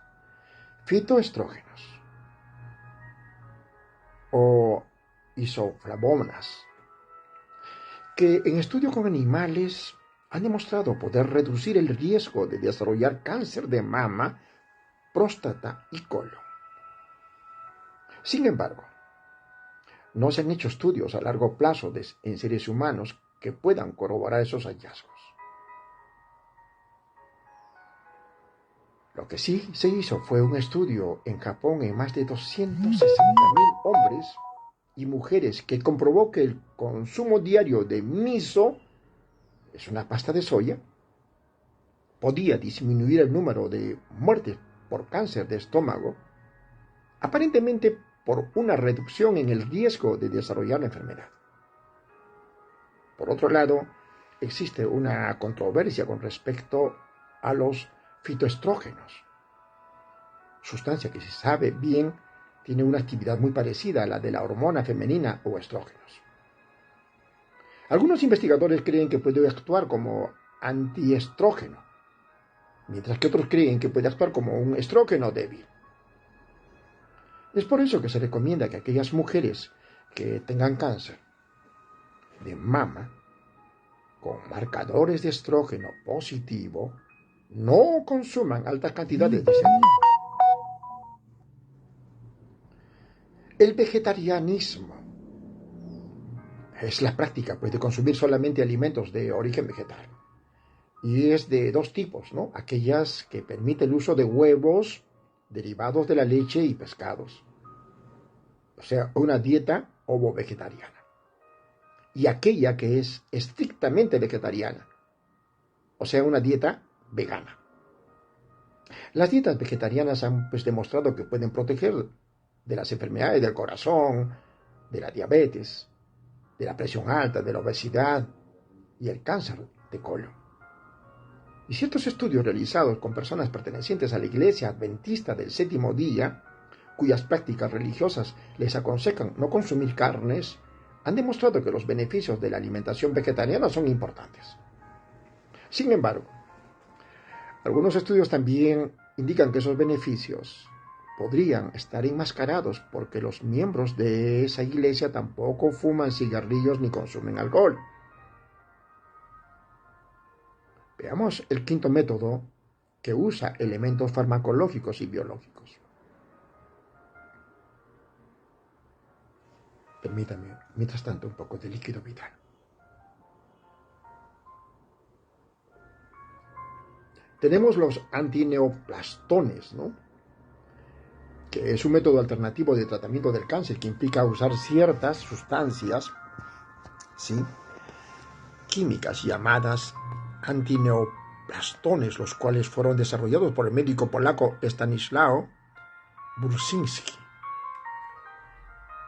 fitoestrógenos o isoflavonas, que en estudio con animales han demostrado poder reducir el riesgo de desarrollar cáncer de mama, próstata y colon. Sin embargo, no se han hecho estudios a largo plazo en seres humanos que puedan corroborar esos hallazgos. Lo que sí se hizo fue un estudio en Japón en más de 260.000 hombres y mujeres que comprobó que el consumo diario de miso, es una pasta de soya, podía disminuir el número de muertes por cáncer de estómago, aparentemente por una reducción en el riesgo de desarrollar la enfermedad. Por otro lado, existe una controversia con respecto a los fitoestrógenos, sustancia que se sabe bien tiene una actividad muy parecida a la de la hormona femenina o estrógenos. Algunos investigadores creen que puede actuar como antiestrógeno, mientras que otros creen que puede actuar como un estrógeno débil. Es por eso que se recomienda que aquellas mujeres que tengan cáncer de mama con marcadores de estrógeno positivo no consuman altas cantidades de cereales. El vegetarianismo es la práctica de consumir solamente alimentos de origen vegetal. Y es de dos tipos, ¿no? Aquellas que permiten el uso de huevos, derivados de la leche y pescados. O sea, una dieta ovo-vegetariana. Y aquella que es estrictamente vegetariana. O sea, una dieta vegana. Las dietas vegetarianas han demostrado que pueden proteger de las enfermedades del corazón, de la diabetes, de la presión alta, de la obesidad y el cáncer de colon. Y ciertos estudios realizados con personas pertenecientes a la Iglesia Adventista del Séptimo Día, cuyas prácticas religiosas les aconsejan no consumir carnes, han demostrado que los beneficios de la alimentación vegetariana son importantes. Sin embargo, algunos estudios también indican que esos beneficios podrían estar enmascarados porque los miembros de esa iglesia tampoco fuman cigarrillos ni consumen alcohol. Veamos el quinto método que usa elementos farmacológicos y biológicos. Permítame, mientras tanto, un poco de líquido vital. Tenemos los antineoplastones, ¿no? Que es un método alternativo de tratamiento del cáncer que implica usar ciertas sustancias, ¿sí?, químicas llamadas antineoplastones, los cuales fueron desarrollados por el médico polaco Stanislaw Bruszyński,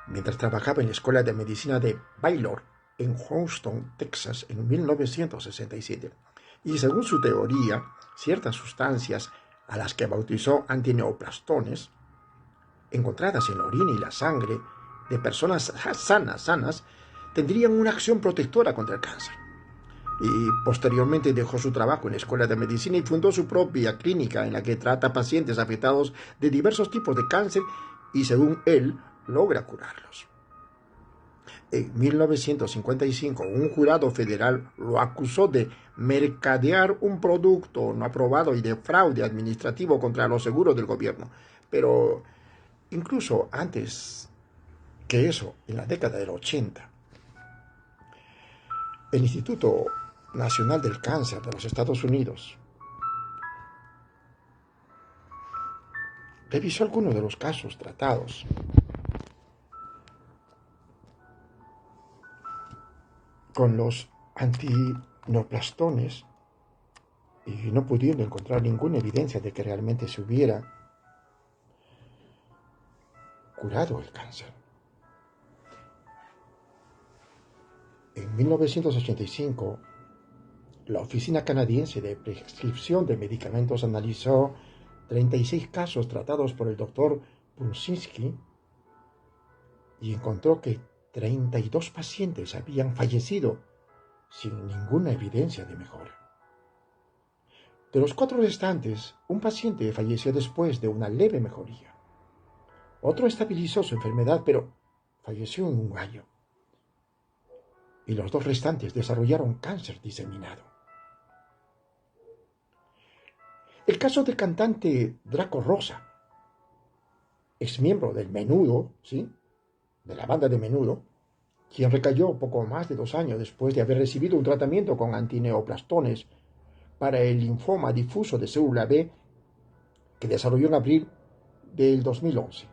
mientras trabajaba en la Escuela de Medicina de Baylor en Houston, Texas, en 1967. Y según su teoría, ciertas sustancias a las que bautizó antineoplastones, encontradas en la orina y la sangre de personas sanas, tendrían una acción protectora contra el cáncer. Y posteriormente dejó su trabajo en la Escuela de Medicina y fundó su propia clínica en la que trata pacientes afectados de diversos tipos de cáncer y, según él, logra curarlos. En 1955, un jurado federal lo acusó de mercadear un producto no aprobado y de fraude administrativo contra los seguros del gobierno. Pero incluso antes que eso, en la década del 80, el Instituto Nacional del Cáncer de los Estados Unidos revisó algunos de los casos tratados con los antineoplastones y no pudiendo encontrar ninguna evidencia de que realmente se hubiera curado el cáncer. En 1985, la Oficina Canadiense de Prescripción de Medicamentos analizó 36 casos tratados por el Dr. Burzyński y encontró que 32 pacientes habían fallecido sin ninguna evidencia de mejora. De los 4 restantes, un paciente falleció después de una leve mejoría. Otro estabilizó su enfermedad, pero falleció en un año. Y los 2 restantes desarrollaron cáncer diseminado. El caso del cantante Draco Rosa, ex miembro del Menudo, ¿sí?, de la banda de Menudo, quien recayó poco más de 2 años después de haber recibido un tratamiento con antineoplastones para el linfoma difuso de célula B que desarrolló en abril del 2011.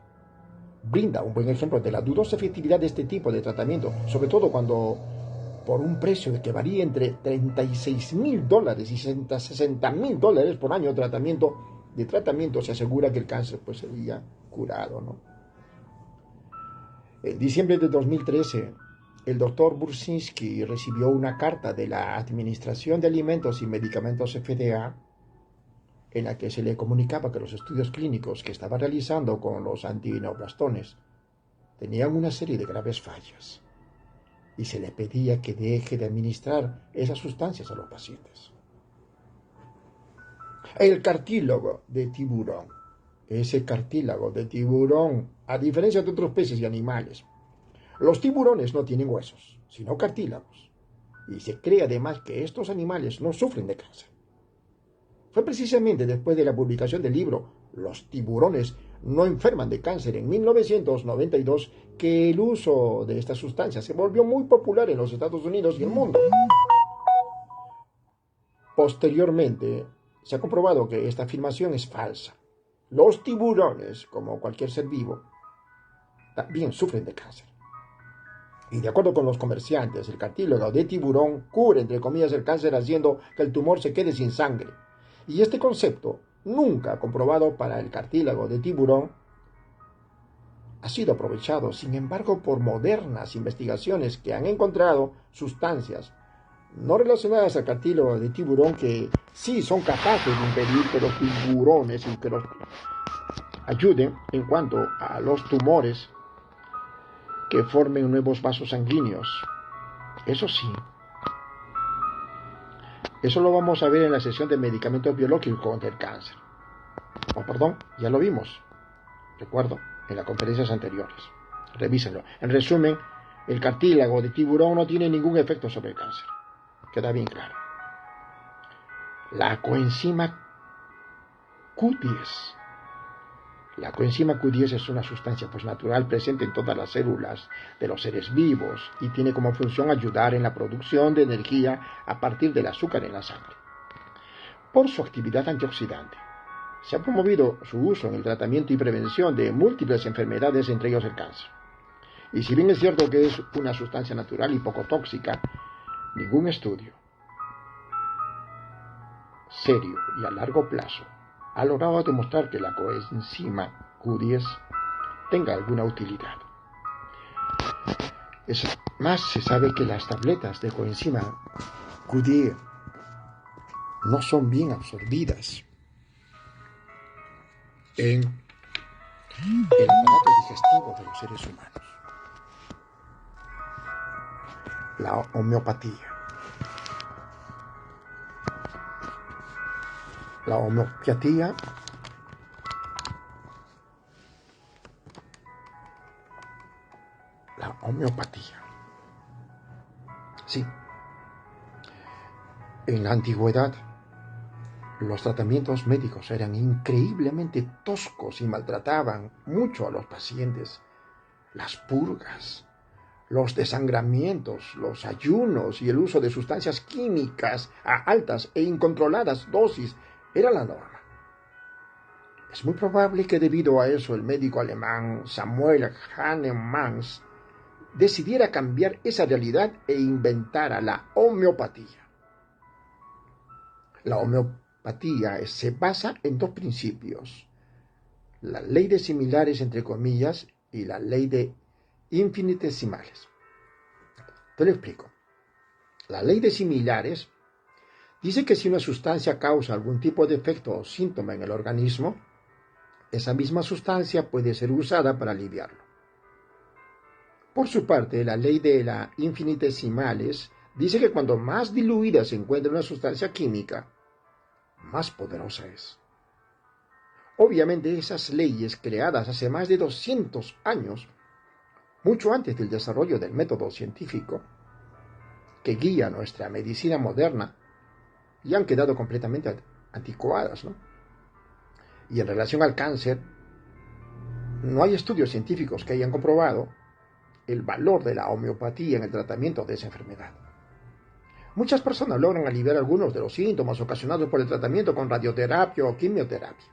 Brinda un buen ejemplo de la dudosa efectividad de este tipo de tratamiento, sobre todo cuando, por un precio que varía entre $36,000 y $60,000 por año de tratamiento, se asegura que el cáncer pues sería curado, ¿no? En diciembre de 2013, el Dr. Burzyński recibió una carta de la Administración de Alimentos y Medicamentos FDA en la que se le comunicaba que los estudios clínicos que estaba realizando con los antineoplastones tenían una serie de graves fallas y se le pedía que deje de administrar esas sustancias a los pacientes. El cartílago de tiburón. Ese cartílago de tiburón, a diferencia de otros peces y animales, los tiburones no tienen huesos, sino cartílagos, y se cree además que estos animales no sufren de cáncer. Fue precisamente después de la publicación del libro Los tiburones no enferman de cáncer en 1992 que el uso de esta sustancia se volvió muy popular en los Estados Unidos y el mundo. Posteriormente, se ha comprobado que esta afirmación es falsa. Los tiburones, como cualquier ser vivo, también sufren de cáncer. Y de acuerdo con los comerciantes, el cartílago de tiburón cubre, entre comillas, el cáncer haciendo que el tumor se quede sin sangre. Y este concepto, nunca comprobado para el cartílago de tiburón, ha sido aprovechado, sin embargo, por modernas investigaciones que han encontrado sustancias no relacionadas al cartílago de tiburón que sí son capaces de impedir que los tiburones y que los ayuden en cuanto a los tumores que formen nuevos vasos sanguíneos. Eso sí, eso lo vamos a ver en la sesión de medicamentos biológicos contra el cáncer. Ya lo vimos, recuerdo, en las conferencias anteriores. Revísenlo. En resumen, el cartílago de tiburón no tiene ningún efecto sobre el cáncer. Queda bien claro. La coenzima Q10. La coenzima Q10 es una sustancia natural presente en todas las células de los seres vivos y tiene como función ayudar en la producción de energía a partir del azúcar en la sangre. Por su actividad antioxidante, se ha promovido su uso en el tratamiento y prevención de múltiples enfermedades, entre ellos el cáncer. Y si bien es cierto que es una sustancia natural y poco tóxica, ningún estudio serio y a largo plazo ha logrado demostrar que la coenzima Q10 tenga alguna utilidad. Es más, se sabe que las tabletas de coenzima Q10 no son bien absorbidas en el aparato digestivo de los seres humanos. La homeopatía. La homeopatía la homeopatía. Sí, en la antigüedad los tratamientos médicos eran increíblemente toscos y maltrataban mucho a los pacientes. Las purgas, los desangramientos, los ayunos y el uso de sustancias químicas a altas e incontroladas dosis era la norma. Es muy probable que debido a eso el médico alemán Samuel Hahnemann decidiera cambiar esa realidad e inventara la homeopatía. La homeopatía se basa en dos principios: la ley de similares entre comillas y la ley de infinitesimales. Te lo explico. La ley de similares dice que si una sustancia causa algún tipo de efecto o síntoma en el organismo, esa misma sustancia puede ser usada para aliviarlo. Por su parte, la ley de la infinitesimales dice que cuanto más diluida se encuentra una sustancia química, más poderosa es. Obviamente esas leyes creadas hace más de 200 años, mucho antes del desarrollo del método científico, que guía nuestra medicina moderna, ya han quedado completamente anticuadas, ¿no? Y en relación al cáncer, no hay estudios científicos que hayan comprobado el valor de la homeopatía en el tratamiento de esa enfermedad. Muchas personas logran aliviar algunos de los síntomas ocasionados por el tratamiento con radioterapia o quimioterapia.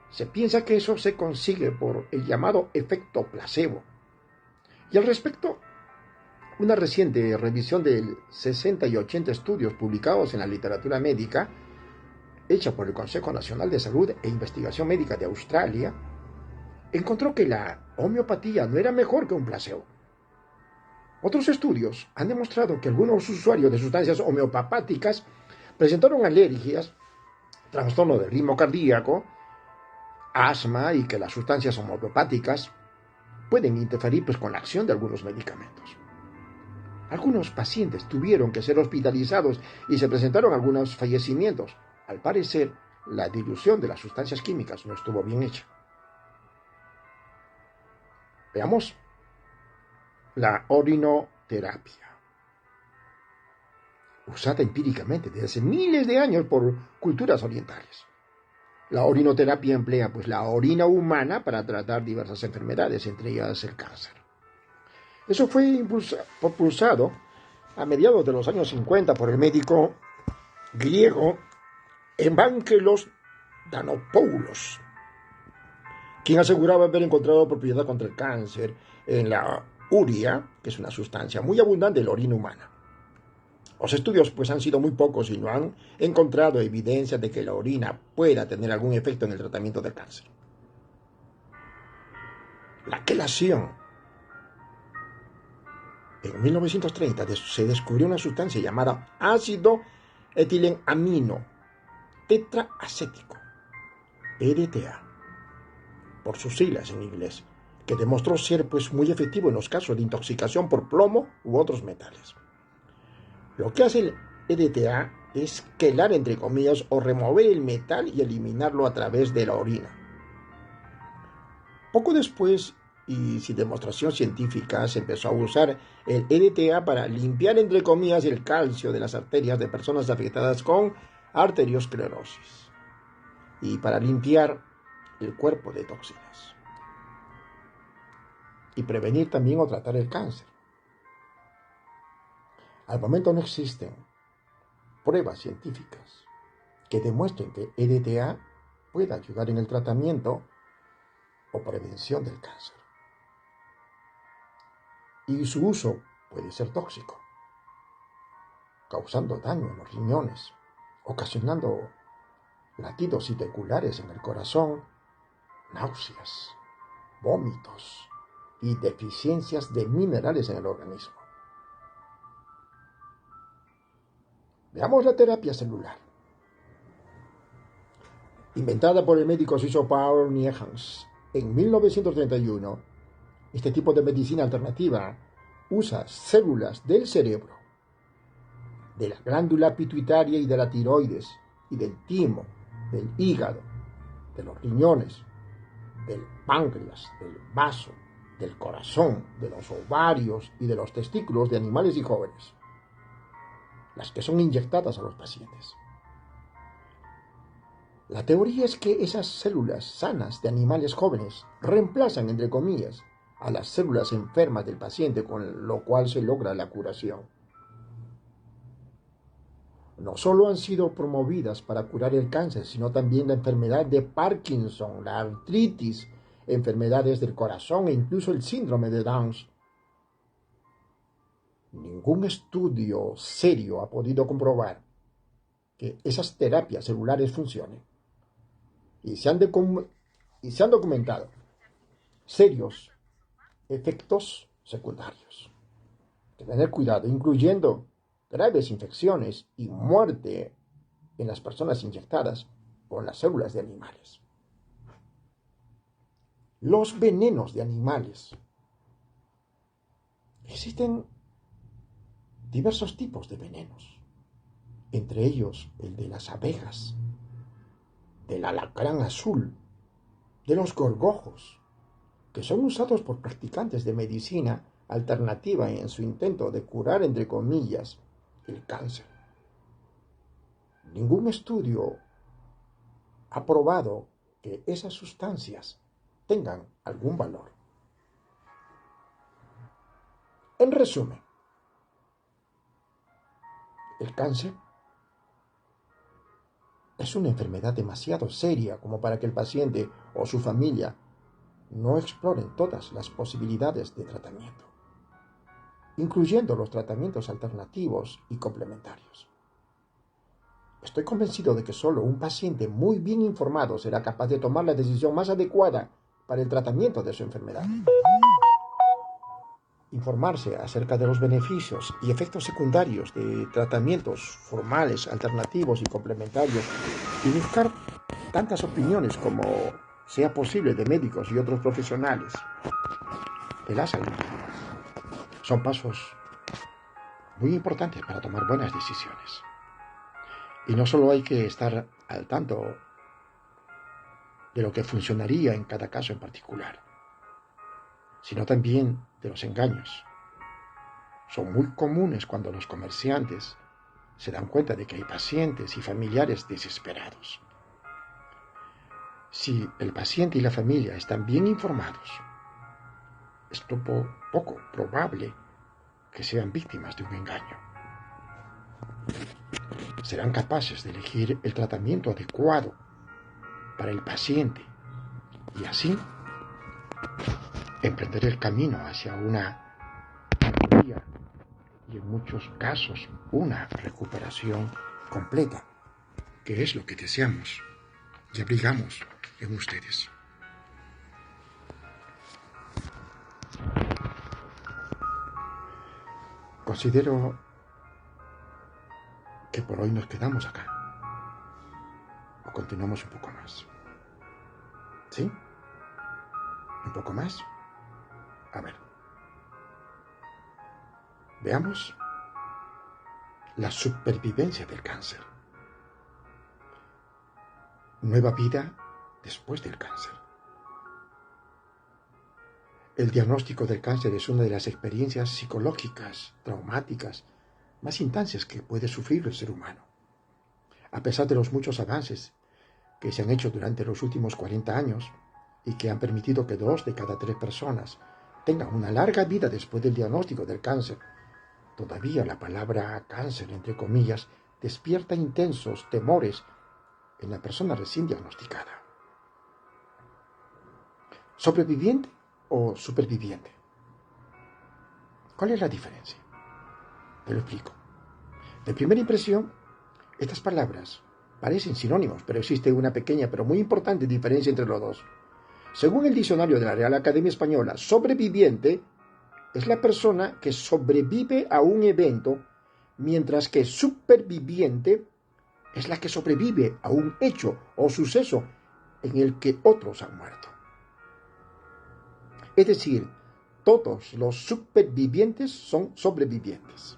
Se piensa que eso se consigue por el llamado efecto placebo. Y al respecto, una reciente revisión de 60 y 80 estudios publicados en la literatura médica, hecha por el Consejo Nacional de Salud e Investigación Médica de Australia, encontró que la homeopatía no era mejor que un placebo. Otros estudios han demostrado que algunos usuarios de sustancias homeopáticas presentaron alergias, trastorno del ritmo cardíaco, asma, y que las sustancias homeopáticas pueden interferir con la acción de algunos medicamentos. Algunos pacientes tuvieron que ser hospitalizados y se presentaron algunos fallecimientos. Al parecer, la dilución de las sustancias químicas no estuvo bien hecha. Veamos la orinoterapia, usada empíricamente desde hace miles de años por culturas orientales. La orinoterapia emplea la orina humana para tratar diversas enfermedades, entre ellas el cáncer. Eso fue propulsado a mediados de los años 50 por el médico griego Evangelos Danopoulos, quien aseguraba haber encontrado propiedad contra el cáncer en la urea, que es una sustancia muy abundante en la orina humana. Los estudios han sido muy pocos y no han encontrado evidencia de que la orina pueda tener algún efecto en el tratamiento del cáncer. La quelación. En 1930 se descubrió una sustancia llamada ácido etilenamino tetraacético, EDTA, por sus siglas en inglés, que demostró ser muy efectivo en los casos de intoxicación por plomo u otros metales. Lo que hace el EDTA es quelar, entre comillas, o remover el metal y eliminarlo a través de la orina. Poco después, y sin demostración científica, se empezó a usar el EDTA para limpiar, entre comillas, el calcio de las arterias de personas afectadas con arteriosclerosis y para limpiar el cuerpo de toxinas y prevenir también o tratar el cáncer. Al momento no existen pruebas científicas que demuestren que EDTA pueda ayudar en el tratamiento o prevención del cáncer. Y su uso puede ser tóxico, causando daño en los riñones, ocasionando latidos irregulares en el corazón, náuseas, vómitos y deficiencias de minerales en el organismo. Veamos la terapia celular. Inventada por el médico suizo Paul Niehans en 1931, este tipo de medicina alternativa usa células del cerebro, de la glándula pituitaria y de la tiroides, y del timo, del hígado, de los riñones, del páncreas, del vaso, del corazón, de los ovarios y de los testículos de animales y jóvenes, las que son inyectadas a los pacientes. La teoría es que esas células sanas de animales jóvenes reemplazan, entre comillas, a las células enfermas del paciente, con lo cual se logra la curación. No solo han sido promovidas para curar el cáncer, sino también la enfermedad de Parkinson, la artritis, enfermedades del corazón e incluso el síndrome de Down. Ningún estudio serio ha podido comprobar que esas terapias celulares funcionen. Y se han documentado serios efectos secundarios. Hay que tener cuidado, incluyendo graves infecciones y muerte en las personas inyectadas con las células de animales. Los venenos de animales. Existen diversos tipos de venenos, entre ellos el de las abejas, del alacrán azul, de los gorgojos, que son usados por practicantes de medicina alternativa en su intento de curar, entre comillas, el cáncer. Ningún estudio ha probado que esas sustancias tengan algún valor. En resumen, el cáncer es una enfermedad demasiado seria como para que el paciente o su familia no exploren todas las posibilidades de tratamiento, incluyendo los tratamientos alternativos y complementarios. Estoy convencido de que solo un paciente muy bien informado será capaz de tomar la decisión más adecuada para el tratamiento de su enfermedad. Informarse acerca de los beneficios y efectos secundarios de tratamientos formales, alternativos y complementarios, y buscar tantas opiniones como sea posible de médicos y otros profesionales de la salud son pasos muy importantes para tomar buenas decisiones. Y no solo hay que estar al tanto de lo que funcionaría en cada caso en particular, sino también de los engaños. Son muy comunes cuando los comerciantes se dan cuenta de que hay pacientes y familiares desesperados. Si el paciente y la familia están bien informados, es poco probable que sean víctimas de un engaño. Serán capaces de elegir el tratamiento adecuado para el paciente y así emprender el camino hacia una mejoría y en muchos casos una recuperación completa, que es lo que deseamos y abrigamos en ustedes. Considero que por hoy nos quedamos acá o continuamos un poco más. ¿Sí? ¿Un poco más? A ver. Veamos la supervivencia del cáncer. Nueva vida después del cáncer. El diagnóstico del cáncer es una de las experiencias psicológicas, traumáticas, más intensas que puede sufrir el ser humano. A pesar de los muchos avances que se han hecho durante los últimos 40 años y que han permitido que 2 de cada 3 personas tengan una larga vida después del diagnóstico del cáncer, todavía la palabra cáncer, entre comillas, despierta intensos temores en la persona recién diagnosticada. ¿Sobreviviente o superviviente? ¿Cuál es la diferencia? Te lo explico. De primera impresión, estas palabras parecen sinónimos, pero existe una pequeña pero muy importante diferencia entre los dos. Según el diccionario de la Real Academia Española, sobreviviente es la persona que sobrevive a un evento, mientras que superviviente es la que sobrevive a un hecho o suceso en el que otros han muerto. Es decir, todos los supervivientes son sobrevivientes,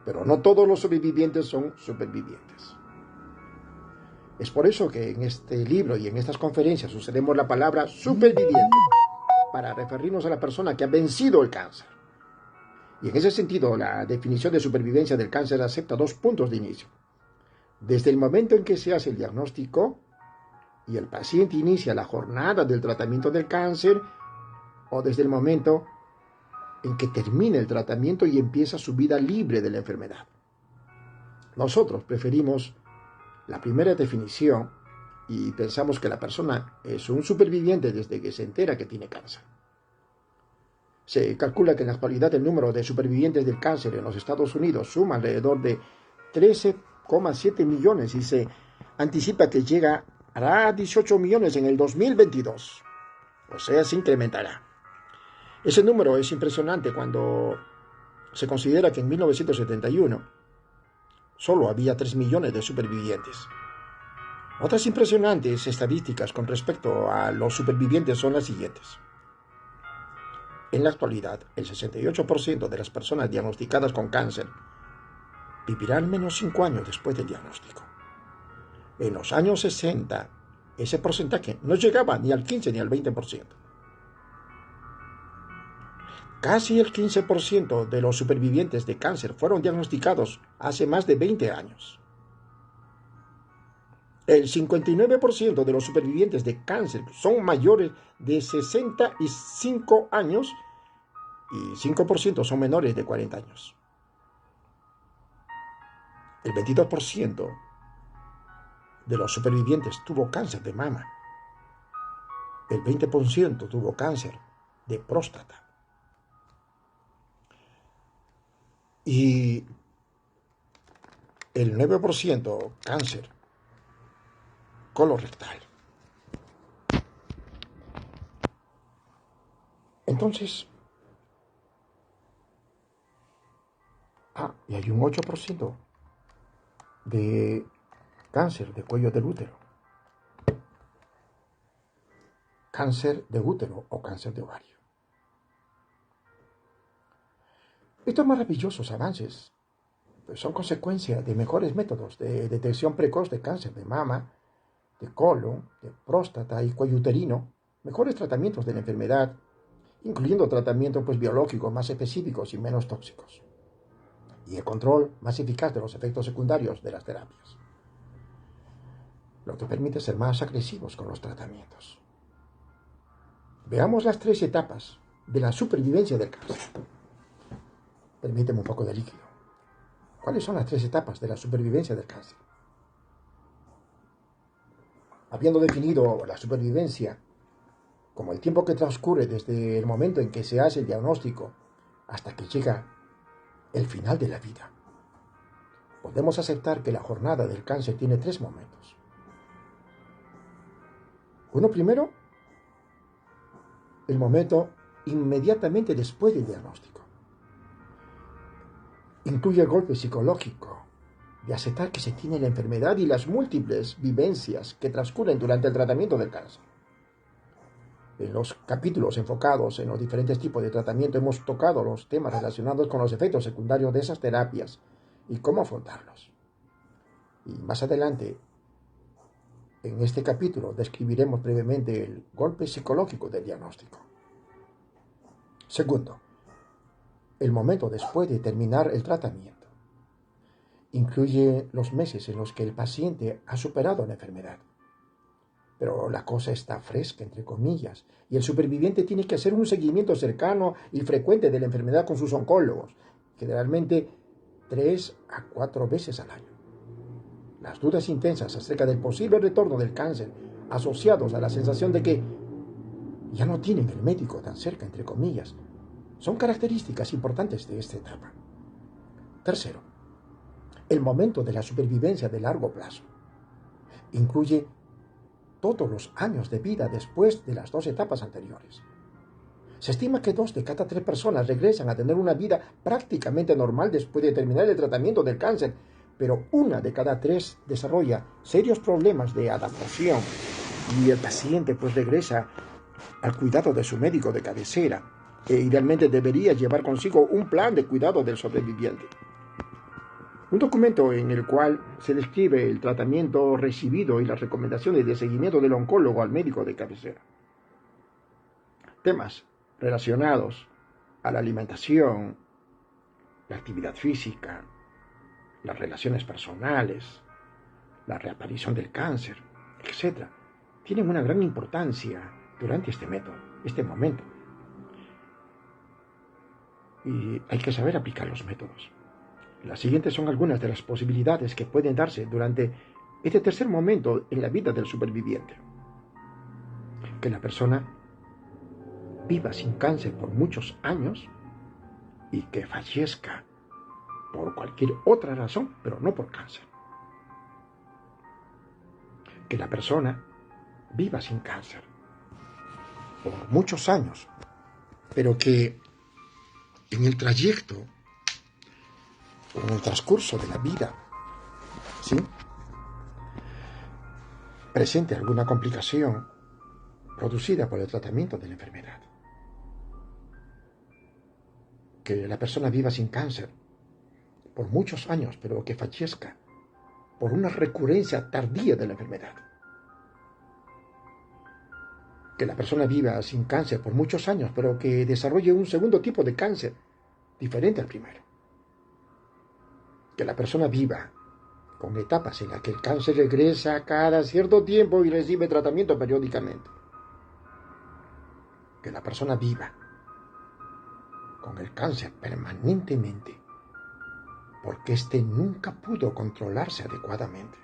pero no todos los sobrevivientes son supervivientes. Es por eso que en este libro y en estas conferencias usaremos la palabra superviviente. para referirnos a la persona que ha vencido el cáncer. Y en ese sentido, la definición de supervivencia del cáncer acepta dos puntos de inicio. Desde el momento en que se hace el diagnóstico y el paciente inicia la jornada del tratamiento del cáncer, o desde el momento en que termina el tratamiento y empieza su vida libre de la enfermedad. Nosotros preferimos la primera definición y pensamos que la persona es un superviviente desde que se entera que tiene cáncer. Se calcula que en la actualidad el número de supervivientes del cáncer en los Estados Unidos suma alrededor de 13,7 millones y se anticipa que llegará a 18 millones en el 2022. O sea, se incrementará. Ese número es impresionante cuando se considera que en 1971 solo había 3 millones de supervivientes. Otras impresionantes estadísticas con respecto a los supervivientes son las siguientes. En la actualidad, el 68% de las personas diagnosticadas con cáncer vivirán menos 5 años después del diagnóstico. En los años 60, ese porcentaje no llegaba ni al 15 ni al 20%. Casi el 15% de los supervivientes de cáncer fueron diagnosticados hace más de 20 años. El 59% de los supervivientes de cáncer son mayores de 65 años y 5% son menores de 40 años. El 22% de los supervivientes tuvo cáncer de mama. El 20% tuvo cáncer de próstata. Y el 9% cáncer colorectal. Entonces, y hay un 8% de cáncer de cuello del útero, cáncer de útero o cáncer de ovario. Estos maravillosos avances son consecuencia de mejores métodos de detección precoz de cáncer de mama, de colon, de próstata y cuello uterino, mejores tratamientos de la enfermedad, incluyendo tratamientos biológicos más específicos y menos tóxicos, y el control más eficaz de los efectos secundarios de las terapias, lo que permite ser más agresivos con los tratamientos. Veamos las 3 etapas de la supervivencia del cáncer. Permíteme un poco de líquido. ¿Cuáles son las 3 etapas de la supervivencia del cáncer? Habiendo definido la supervivencia como el tiempo que transcurre desde el momento en que se hace el diagnóstico hasta que llega el final de la vida, podemos aceptar que la jornada del cáncer tiene 3 momentos. Uno primero, el momento inmediatamente después del diagnóstico. Incluye el golpe psicológico de aceptar que se tiene la enfermedad y las múltiples vivencias que transcurren durante el tratamiento del cáncer. En los capítulos enfocados en los diferentes tipos de tratamiento hemos tocado los temas relacionados con los efectos secundarios de esas terapias y cómo afrontarlos. Y más adelante, en este capítulo, describiremos brevemente el golpe psicológico del diagnóstico. Segundo, el momento después de terminar el tratamiento. Incluye los meses en los que el paciente ha superado la enfermedad. Pero la cosa está fresca, entre comillas, y el superviviente tiene que hacer un seguimiento cercano y frecuente de la enfermedad con sus oncólogos, generalmente 3 a 4 veces al año. Las dudas intensas acerca del posible retorno del cáncer, asociados a la sensación de que ya no tienen el médico tan cerca, entre comillas, son características importantes de esta etapa. Tercero, el momento de la supervivencia de largo plazo. Incluye todos los años de vida después de las 2 etapas anteriores. Se estima que 2 de cada 3 personas regresan a tener una vida prácticamente normal después de terminar el tratamiento del cáncer, pero 1 de cada 3 desarrolla serios problemas de adaptación y el paciente regresa al cuidado de su médico de cabecera, que idealmente debería llevar consigo un plan de cuidado del sobreviviente. Un documento en el cual se describe el tratamiento recibido y las recomendaciones de seguimiento del oncólogo al médico de cabecera. temas relacionados a la alimentación, la actividad física, las relaciones personales, la reaparición del cáncer, etc., tienen una gran importancia durante este método, este momento. Y hay que saber aplicar los métodos. Las siguientes son algunas de las posibilidades que pueden darse durante este tercer momento en la vida del superviviente. Que la persona viva sin cáncer por muchos años y que fallezca por cualquier otra razón, pero no por cáncer. Que la persona viva sin cáncer por muchos años, pero que en el trayecto o en el transcurso de la vida, ¿sí?, presente alguna complicación producida por el tratamiento de la enfermedad. Que la persona viva sin cáncer por muchos años, pero que fallezca por una recurrencia tardía de la enfermedad. Que la persona viva sin cáncer por muchos años, pero que desarrolle un segundo tipo de cáncer diferente al primero. Que la persona viva con etapas en las que el cáncer regresa cada cierto tiempo y recibe tratamiento periódicamente. Que la persona viva con el cáncer permanentemente, porque éste nunca pudo controlarse adecuadamente.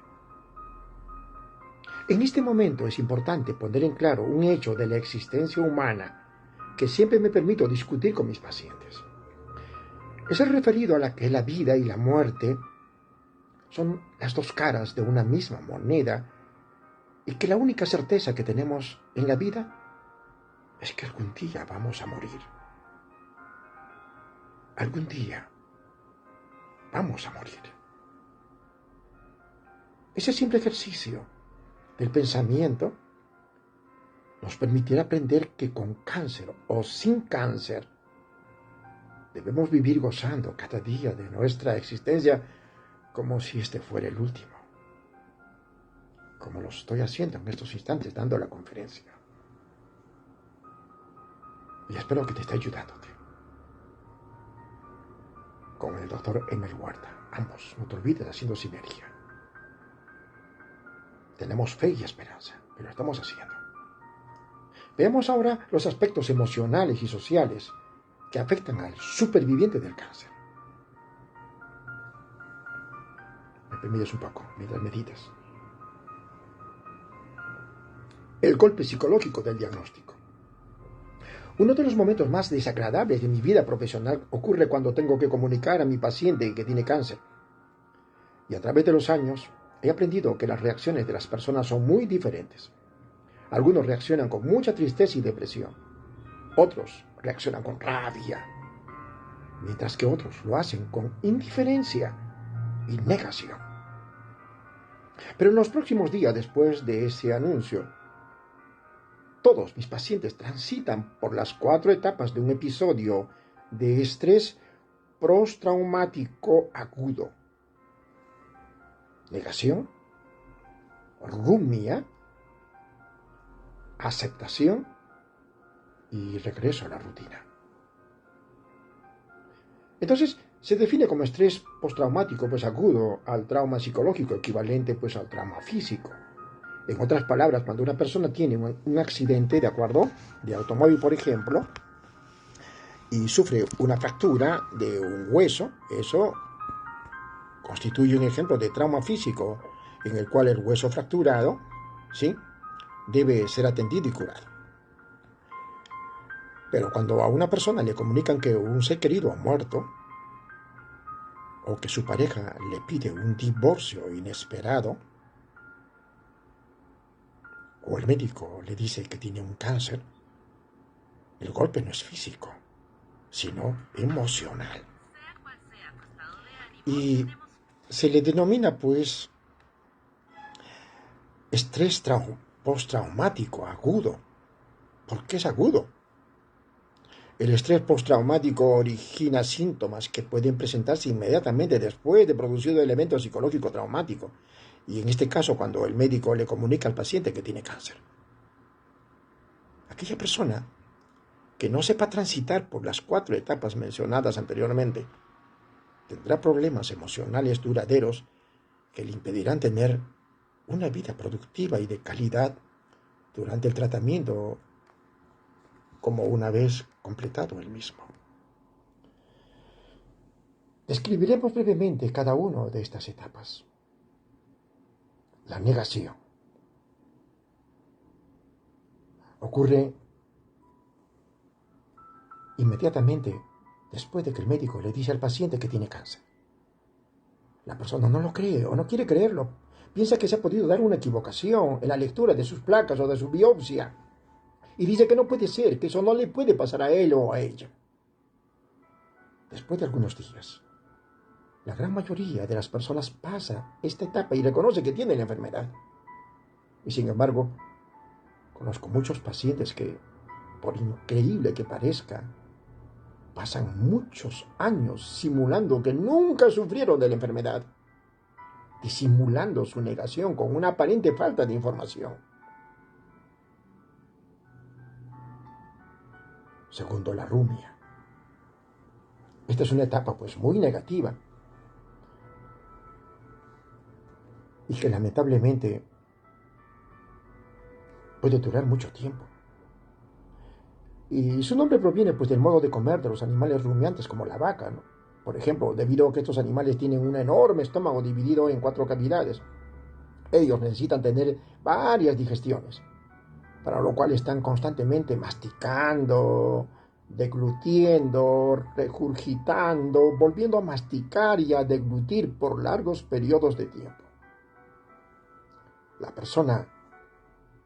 En este momento es importante poner en claro un hecho de la existencia humana que siempre me permito discutir con mis pacientes. Es el referido a que la vida y la muerte son las dos caras de una misma moneda y que la única certeza que tenemos en la vida es que algún día vamos a morir. Algún día vamos a morir. Ese simple ejercicio del pensamiento nos permitirá aprender que con cáncer o sin cáncer debemos vivir gozando cada día de nuestra existencia como si este fuera el último, como lo estoy haciendo en estos instantes dando la conferencia. Y espero que te esté ayudándote. Con el doctor Emel Huerta, ambos, no te olvides, haciendo sinergia. Tenemos fe y esperanza, pero lo estamos haciendo. Veamos ahora los aspectos emocionales y sociales que afectan al superviviente del cáncer. Me permites un poco mientras meditas. El golpe psicológico del diagnóstico. Uno de los momentos más desagradables de mi vida profesional ocurre cuando tengo que comunicar a mi paciente que tiene cáncer. Y a través de los años he aprendido que las reacciones de las personas son muy diferentes. Algunos reaccionan con mucha tristeza y depresión. Otros reaccionan con rabia, mientras que otros lo hacen con indiferencia y negación. Pero en los próximos días después de ese anuncio, todos mis pacientes transitan por las 4 etapas de un episodio de estrés postraumático agudo. Negación, rumia, aceptación y regreso a la rutina. Entonces, se define como estrés postraumático agudo al trauma psicológico equivalente al trauma físico. En otras palabras, cuando una persona tiene un accidente, ¿de acuerdo?, de automóvil, por ejemplo, y sufre una fractura de un hueso, eso constituye un ejemplo de trauma físico en el cual el hueso fracturado, ¿sí?, debe ser atendido y curado. Pero cuando a una persona le comunican que un ser querido ha muerto, o que su pareja le pide un divorcio inesperado, o el médico le dice que tiene un cáncer, el golpe no es físico, sino emocional. Y se le denomina, estrés postraumático agudo. ¿Por qué es agudo? El estrés postraumático origina síntomas que pueden presentarse inmediatamente después de producido el evento psicológico traumático, y en este caso cuando el médico le comunica al paciente que tiene cáncer. Aquella persona que no sepa transitar por las 4 etapas mencionadas anteriormente tendrá problemas emocionales duraderos que le impedirán tener una vida productiva y de calidad durante el tratamiento como una vez completado el mismo. Describiremos brevemente cada una de estas etapas. La negación ocurre inmediatamente después de que el médico le dice al paciente que tiene cáncer. La persona no lo cree o no quiere creerlo. Piensa que se ha podido dar una equivocación en la lectura de sus placas o de su biopsia. Y dice que no puede ser, que eso no le puede pasar a él o a ella. Después de algunos días, la gran mayoría de las personas pasa esta etapa y reconoce que tiene la enfermedad. Y sin embargo, conozco muchos pacientes que, por increíble que parezca, pasan muchos años simulando que nunca sufrieron de la enfermedad, disimulando su negación con una aparente falta de información. Segundo, la rumia. Esta es una etapa pues muy negativa y que lamentablemente puede durar mucho tiempo. Y su nombre proviene pues del modo de comer de los animales rumiantes como la vaca, ¿no? Por ejemplo, debido a que estos animales tienen un enorme estómago dividido en 4 cavidades, ellos necesitan tener varias digestiones, para lo cual están constantemente masticando, deglutiendo, regurgitando, volviendo a masticar y a deglutir por largos periodos de tiempo. La persona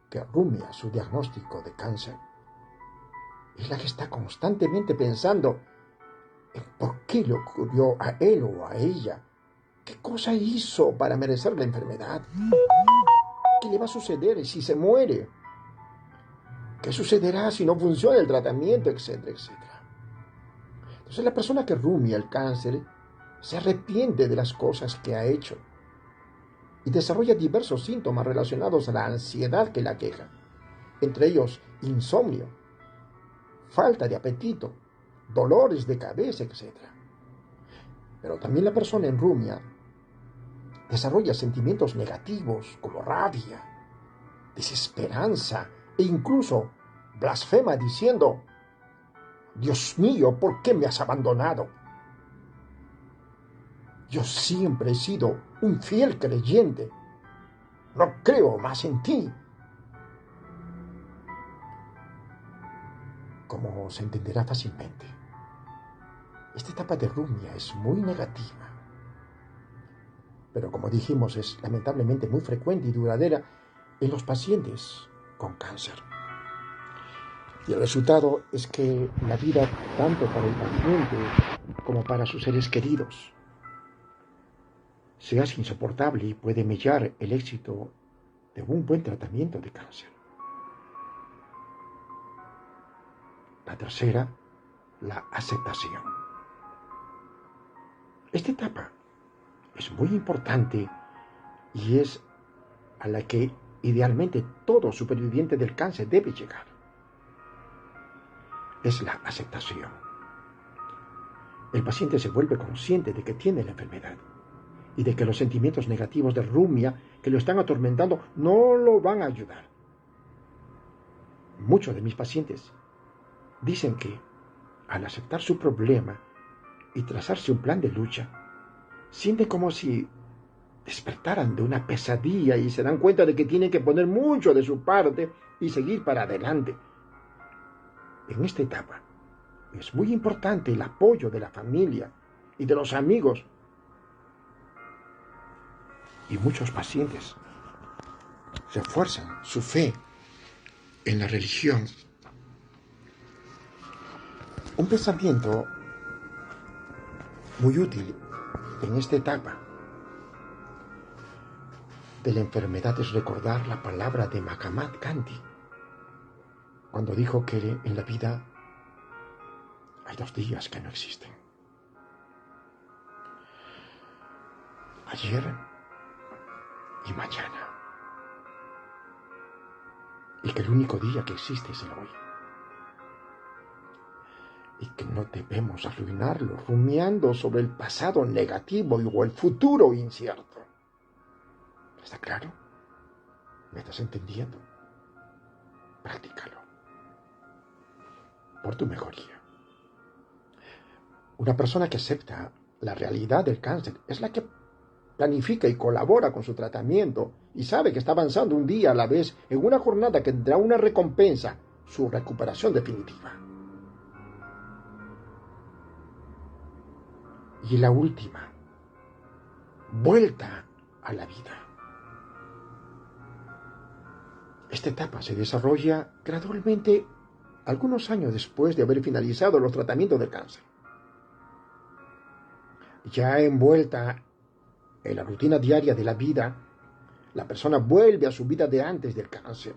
que rumia su diagnóstico de cáncer es la que está constantemente pensando en por qué le ocurrió a él o a ella, qué cosa hizo para merecer la enfermedad, qué le va a suceder si se muere, qué sucederá si no funciona el tratamiento, etcétera, etcétera. Entonces la persona que rumia el cáncer se arrepiente de las cosas que ha hecho y desarrolla diversos síntomas relacionados a la ansiedad que la aqueja, entre ellos insomnio, falta de apetito, dolores de cabeza, etc. Pero también la persona en rumia desarrolla sentimientos negativos como rabia, desesperanza e incluso blasfema diciendo: Dios mío, ¿por qué me has abandonado? Yo siempre he sido un fiel creyente. No creo más en ti. Como se entenderá fácilmente, esta etapa de rumia es muy negativa. Pero como dijimos, es lamentablemente muy frecuente y duradera en los pacientes con cáncer. Y el resultado es que la vida, tanto para el paciente como para sus seres queridos, se hace insoportable y puede mellar el éxito de un buen tratamiento de cáncer. La tercera, la aceptación. Esta etapa es muy importante y es a la que idealmente todo superviviente del cáncer debe llegar. Es la aceptación. El paciente se vuelve consciente de que tiene la enfermedad y de que los sentimientos negativos de rumia que lo están atormentando no lo van a ayudar. Muchos de mis pacientes dicen que al aceptar su problema y trazarse un plan de lucha, sienten como si despertaran de una pesadilla y se dan cuenta de que tienen que poner mucho de su parte y seguir para adelante. En esta etapa es muy importante el apoyo de la familia y de los amigos. Y muchos pacientes refuerzan su fe en la religión. Un pensamiento muy útil en esta etapa de la enfermedad es recordar la palabra de Mahatma Gandhi, cuando dijo que en la vida hay 2 días que no existen: ayer y mañana. Y que el único día que existe es el hoy. y que no debemos arruinarlo rumiando sobre el pasado negativo o el futuro incierto. ¿Está claro? ¿Me estás entendiendo? Practícalo. Por tu mejoría. Una persona que acepta la realidad del cáncer es la que planifica y colabora con su tratamiento y sabe que está avanzando un día a la vez en una jornada que tendrá una recompensa, su recuperación definitiva. Y la última, vuelta a la vida. Esta etapa se desarrolla gradualmente algunos años después de haber finalizado los tratamientos del cáncer. Ya envuelta en la rutina diaria de la vida, la persona vuelve a su vida de antes del cáncer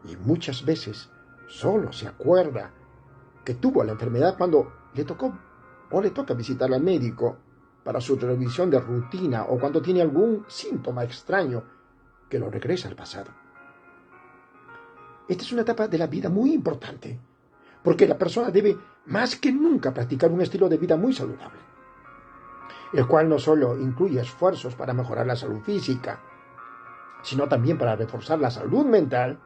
y muchas veces solo se acuerda que tuvo la enfermedad cuando le tocó o le toca visitar al médico para su revisión de rutina o cuando tiene algún síntoma extraño que lo regresa al pasado. Esta es una etapa de la vida muy importante, porque la persona debe más que nunca practicar un estilo de vida muy saludable, el cual no solo incluye esfuerzos para mejorar la salud física, sino también para reforzar la salud mental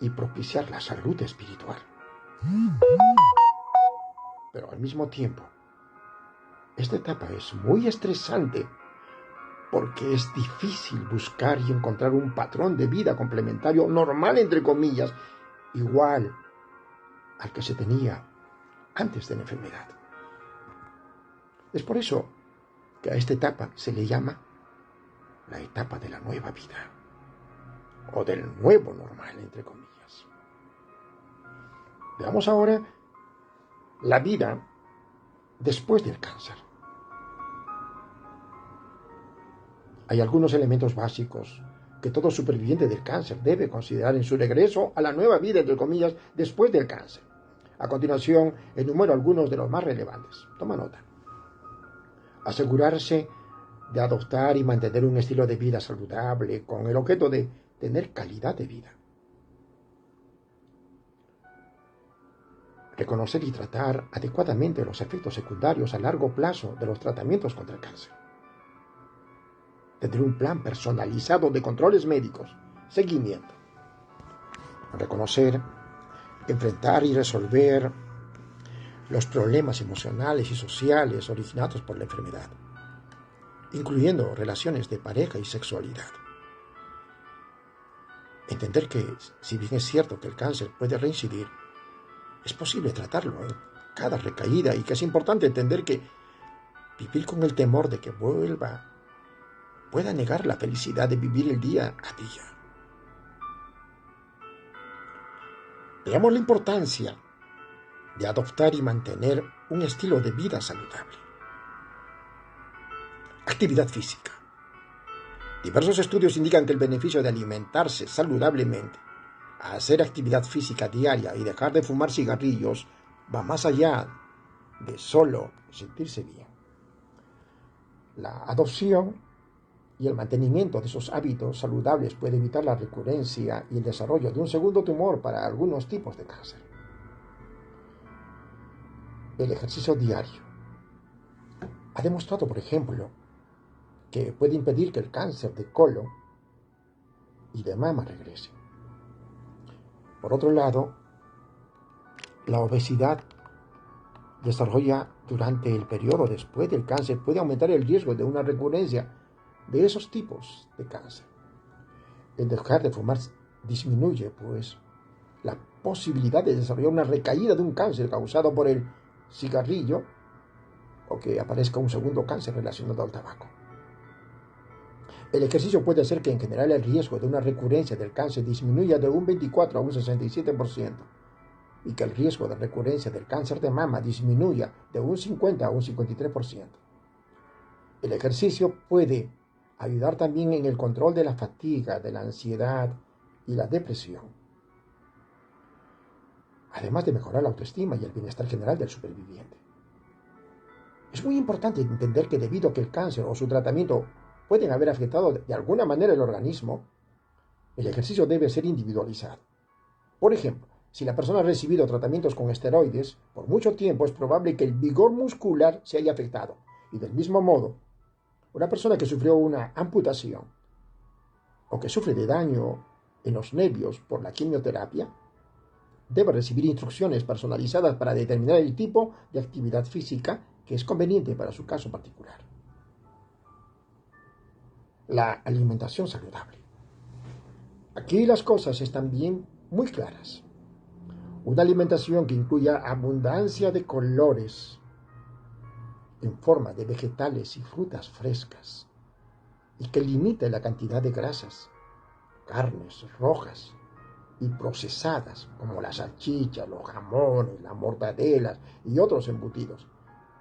y propiciar la salud espiritual. Pero al mismo tiempo, esta etapa es muy estresante porque es difícil buscar y encontrar un patrón de vida complementario normal, entre comillas, igual al que se tenía antes de la enfermedad. Es por eso que a esta etapa se le llama la etapa de la nueva vida, o del nuevo normal, entre comillas. Veamos ahora la vida después del cáncer. Hay algunos elementos básicos que todo superviviente del cáncer debe considerar en su regreso a la nueva vida, entre comillas, después del cáncer. A continuación, enumero algunos de los más relevantes. Toma nota. Asegurarse de adoptar y mantener un estilo de vida saludable con el objeto de tener calidad de vida. Reconocer y tratar adecuadamente los efectos secundarios a largo plazo de los tratamientos contra el cáncer. Tener un plan personalizado de controles médicos, seguimiento. Reconocer, enfrentar y resolver los problemas emocionales y sociales originados por la enfermedad, incluyendo relaciones de pareja y sexualidad. Entender que, si bien es cierto que el cáncer puede reincidir, es posible tratarlo en cada recaída y que es importante entender que vivir con el temor de que vuelva pueda negar la felicidad de vivir el día a día. Veamos la importancia de adoptar y mantener un estilo de vida saludable. Actividad física. Diversos estudios indican que el beneficio de alimentarse saludablemente, hacer actividad física diaria y dejar de fumar cigarrillos va más allá de solo sentirse bien. La adopción y el mantenimiento de esos hábitos saludables puede evitar la recurrencia y el desarrollo de un segundo tumor para algunos tipos de cáncer. El ejercicio diario ha demostrado, por ejemplo, que puede impedir que el cáncer de colon y de mama regrese. Por otro lado, la obesidad desarrolla durante el periodo después del cáncer puede aumentar el riesgo de una recurrencia de esos tipos de cáncer. El dejar de fumar disminuye, pues, la posibilidad de desarrollar una recaída de un cáncer causado por el cigarrillo o que aparezca un segundo cáncer relacionado al tabaco. El ejercicio puede hacer que en general el riesgo de una recurrencia del cáncer disminuya de un 24 a un 67% y que el riesgo de recurrencia del cáncer de mama disminuya de un 50 a un 53%. El ejercicio puede ayudar también en el control de la fatiga, de la ansiedad y la depresión, además de mejorar la autoestima y el bienestar general del superviviente. Es muy importante entender que debido a que el cáncer o su tratamiento pueden haber afectado de alguna manera el organismo, el ejercicio debe ser individualizado. Por ejemplo, Si la persona ha recibido tratamientos con esteroides, por mucho tiempo es probable que el vigor muscular se haya afectado. Y del mismo modo, una persona que sufrió una amputación o que sufre de daño en los nervios por la quimioterapia, debe recibir instrucciones personalizadas para determinar el tipo de actividad física que es conveniente para su caso particular. La alimentación saludable. Aquí las cosas están bien muy claras. Una alimentación que incluya abundancia de colores en forma de vegetales y frutas frescas y que limite la cantidad de grasas, carnes rojas y procesadas como las salchichas, los jamones, las mortadelas y otros embutidos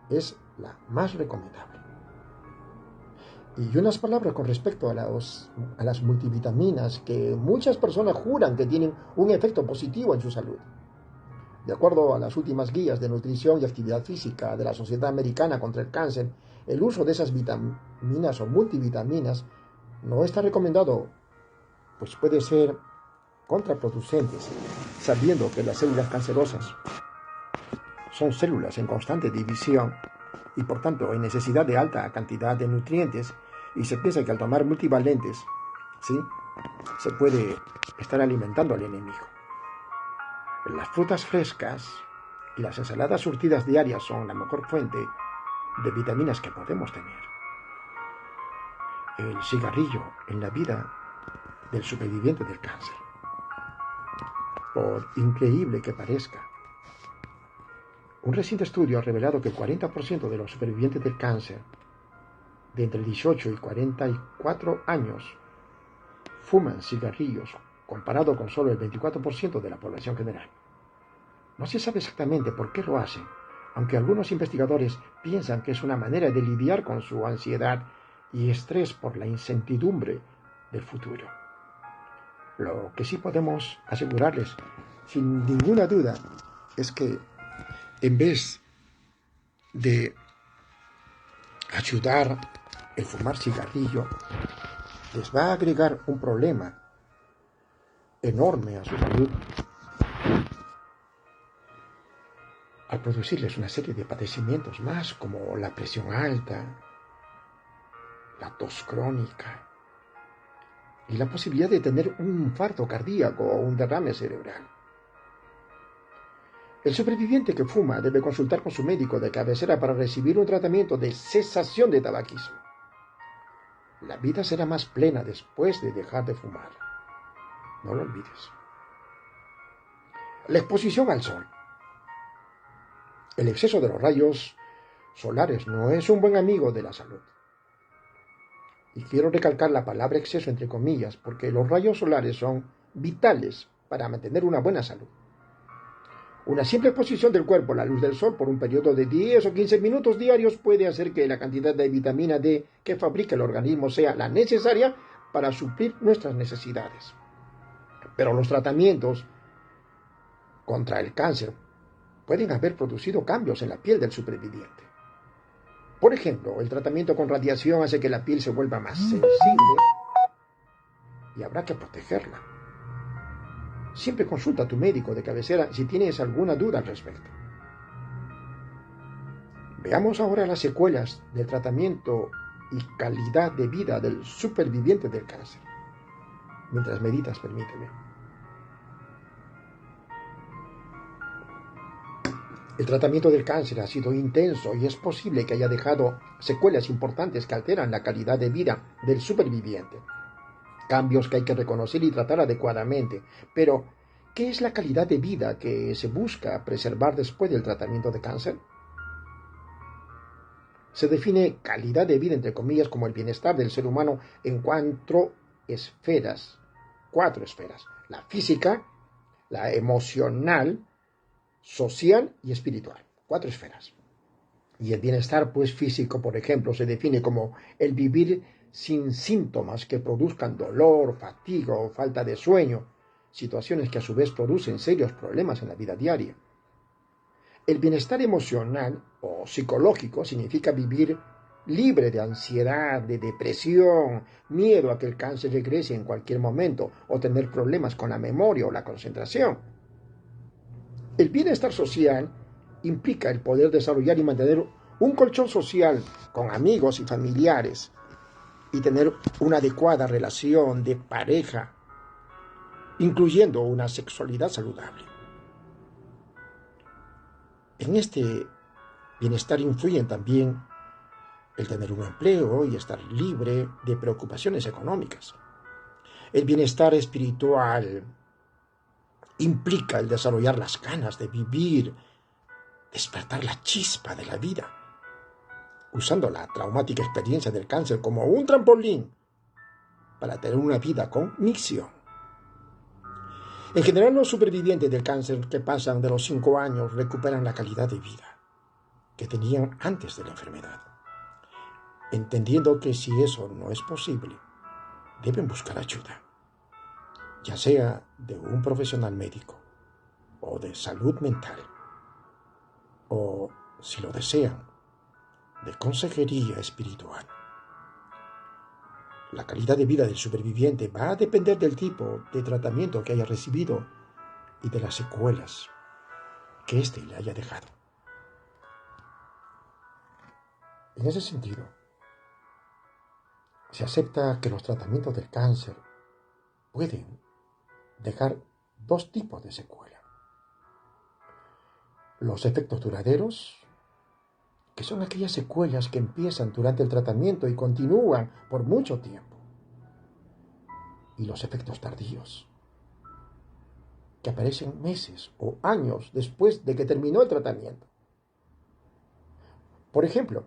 es la más recomendable. Y unas palabras con respecto a las multivitaminas que muchas personas juran que tienen un efecto positivo en su salud. De acuerdo a las últimas guías de nutrición y actividad física de la Sociedad Americana contra el Cáncer, el uso de esas vitaminas o multivitaminas no está recomendado, pues puede ser contraproducente, sabiendo que las células cancerosas son células en constante división y por tanto en necesidad de alta cantidad de nutrientes, y se piensa que al tomar multivalentes, ¿sí?, se puede estar alimentando al enemigo. Las frutas frescas y las ensaladas surtidas diarias son la mejor fuente de vitaminas que podemos tener. El cigarrillo en la vida del superviviente del cáncer, por increíble que parezca, un reciente estudio ha revelado que el 40% de los supervivientes del cáncer de entre 18 y 44 años fuman cigarrillos, comparado con solo el 24% de la población general. No se sabe exactamente por qué lo hacen, aunque algunos investigadores piensan que es una manera de lidiar con su ansiedad y estrés por la incertidumbre del futuro. Lo que sí podemos asegurarles, sin ninguna duda, es que en vez de ayudar el fumar cigarrillo, les va a agregar un problema enorme a su salud al producirles una serie de padecimientos más, como la presión alta, la tos crónica y la posibilidad de tener un infarto cardíaco o un derrame cerebral. El superviviente que fuma debe consultar con su médico de cabecera para recibir un tratamiento de cesación de tabaquismo. La vida será más plena después de dejar de fumar. No lo olvides. La exposición al sol. El exceso de los rayos solares no es un buen amigo de la salud. Y quiero recalcar la palabra exceso entre comillas, porque los rayos solares son vitales para mantener una buena salud. Una simple exposición del cuerpo a la luz del sol por un periodo de 10 o 15 minutos diarios puede hacer que la cantidad de vitamina D que fabrica el organismo sea la necesaria para suplir nuestras necesidades. Pero los tratamientos contra el cáncer pueden haber producido cambios en la piel del superviviente. Por ejemplo, el tratamiento con radiación hace que la piel se vuelva más sensible y habrá que protegerla. Siempre consulta a tu médico de cabecera si tienes alguna duda al respecto. Veamos ahora las secuelas del tratamiento y calidad de vida del superviviente del cáncer. Mientras meditas, permíteme. El tratamiento del cáncer ha sido intenso y es posible que haya dejado secuelas importantes que alteran la calidad de vida del superviviente. Cambios que hay que reconocer y tratar adecuadamente. Pero, ¿qué es la calidad de vida que se busca preservar después del tratamiento de cáncer? Se define calidad de vida, entre comillas, como el bienestar del ser humano en cuatro esferas. La física, la emocional, social y espiritual. 4 esferas. Y el bienestar, pues, físico, por ejemplo, se define como el vivir sin síntomas que produzcan dolor, fatiga o falta de sueño, situaciones que a su vez producen serios problemas en la vida diaria. El bienestar emocional o psicológico significa vivir libre de ansiedad, de depresión, miedo a que el cáncer regrese en cualquier momento o tener problemas con la memoria o la concentración. El bienestar social implica el poder desarrollar y mantener un colchón social con amigos y familiares y tener una adecuada relación de pareja, incluyendo una sexualidad saludable. En este bienestar influyen también el tener un empleo y estar libre de preocupaciones económicas. El bienestar espiritual implica el desarrollar las ganas de vivir, despertar la chispa de la vida, usando la traumática experiencia del cáncer como un trampolín para tener una vida con misión. En general, los supervivientes del cáncer que pasan de los 5 años recuperan la calidad de vida que tenían antes de la enfermedad, entendiendo que si eso no es posible, deben buscar ayuda, ya sea de un profesional médico o de salud mental, o, si lo desean, de consejería espiritual. La calidad de vida del superviviente va a depender del tipo de tratamiento que haya recibido y de las secuelas que éste le haya dejado. En ese sentido, se acepta que los tratamientos del cáncer pueden dejar 2 tipos de secuela. Los efectos duraderos, que son aquellas secuelas que empiezan durante el tratamiento y continúan por mucho tiempo. Y los efectos tardíos, que aparecen meses o años después de que terminó el tratamiento. Por ejemplo,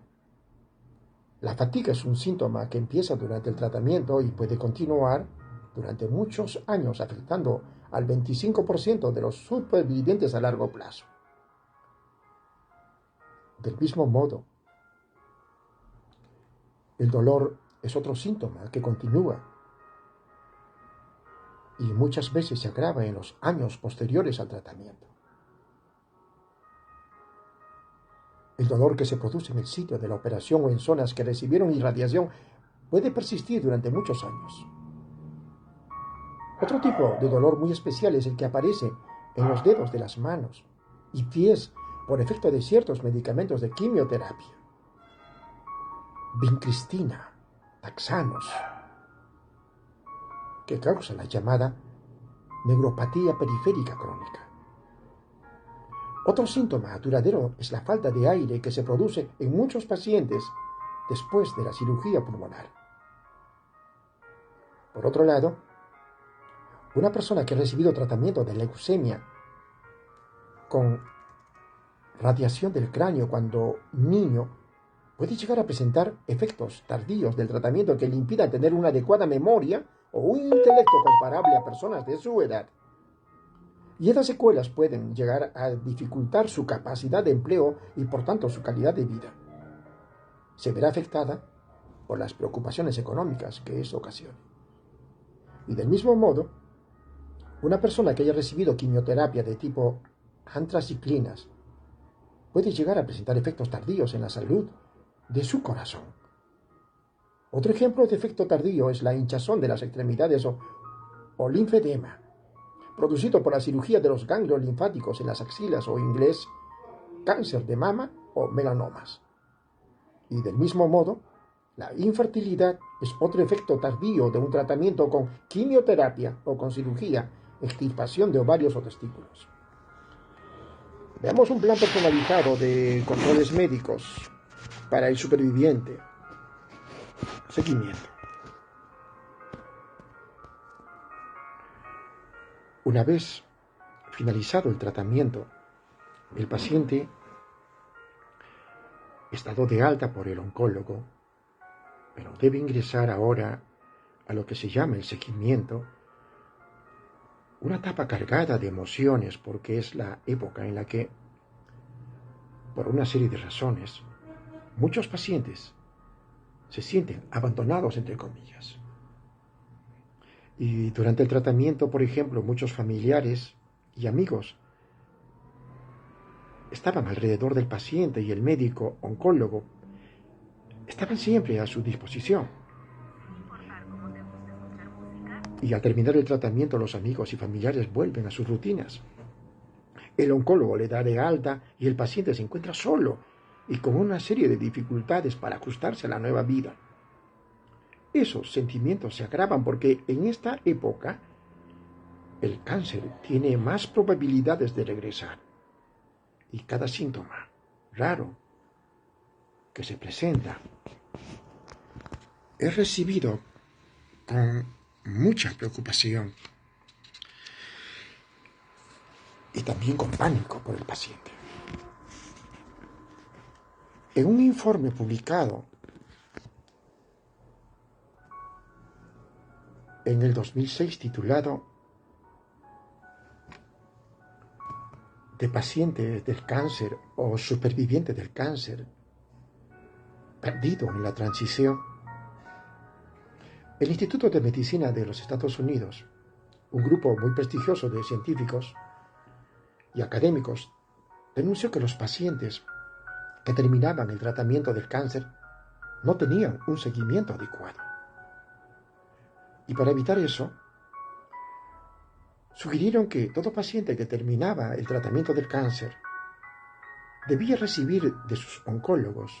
la fatiga es un síntoma que empieza durante el tratamiento y puede continuar durante muchos años, afectando al 25% de los supervivientes a largo plazo. Del mismo modo, el dolor es otro síntoma que continúa y muchas veces se agrava en los años posteriores al tratamiento. El dolor que se produce en el sitio de la operación o en zonas que recibieron irradiación puede persistir durante muchos años. Otro tipo de dolor muy especial es el que aparece en los dedos de las manos y pies por efecto de ciertos medicamentos de quimioterapia. Vincristina, taxanos, que causa la llamada neuropatía periférica crónica. Otro síntoma duradero es la falta de aire que se produce en muchos pacientes después de la cirugía pulmonar. Por otro lado, una persona que ha recibido tratamiento de leucemia con radiación del cráneo cuando niño puede llegar a presentar efectos tardíos del tratamiento que le impidan tener una adecuada memoria o un intelecto comparable a personas de su edad. Y estas secuelas pueden llegar a dificultar su capacidad de empleo y por tanto su calidad de vida. Se verá afectada por las preocupaciones económicas que eso ocasiona. Y del mismo modo, una persona que haya recibido quimioterapia de tipo antraciclinas puede llegar a presentar efectos tardíos en la salud de su corazón. Otro ejemplo de efecto tardío es la hinchazón de las extremidades o linfedema, producido por la cirugía de los ganglios linfáticos en las axilas o en inglés, cáncer de mama o melanomas. Y del mismo modo, la infertilidad es otro efecto tardío de un tratamiento con quimioterapia o con cirugía, extirpación de ovarios o testículos. Veamos un plan personalizado de controles médicos para el superviviente. Seguimiento. Una vez finalizado el tratamiento, el paciente está dado de alta por el oncólogo, pero debe ingresar ahora a lo que se llama el seguimiento, una etapa cargada de emociones porque es la época en la que, por una serie de razones, muchos pacientes se sienten abandonados, entre comillas. Y durante el tratamiento, por ejemplo, muchos familiares y amigos estaban alrededor del paciente y el médico oncólogo estaban siempre a su disposición. Y al terminar el tratamiento, los amigos y familiares vuelven a sus rutinas. El oncólogo le da de alta y el paciente se encuentra solo y con una serie de dificultades para ajustarse a la nueva vida. Esos sentimientos se agravan porque en esta época el cáncer tiene más probabilidades de regresar y cada síntoma raro que se presenta es recibido con mucha preocupación y también con pánico por el paciente. En un informe publicado en el 2006 titulado de pacientes del cáncer o supervivientes del cáncer perdido en la transición, el Instituto de Medicina de los Estados Unidos, un grupo muy prestigioso de científicos y académicos, denunció que los pacientes que terminaban el tratamiento del cáncer no tenían un seguimiento adecuado. Y para evitar eso, sugirieron que todo paciente que terminaba el tratamiento del cáncer debía recibir de sus oncólogos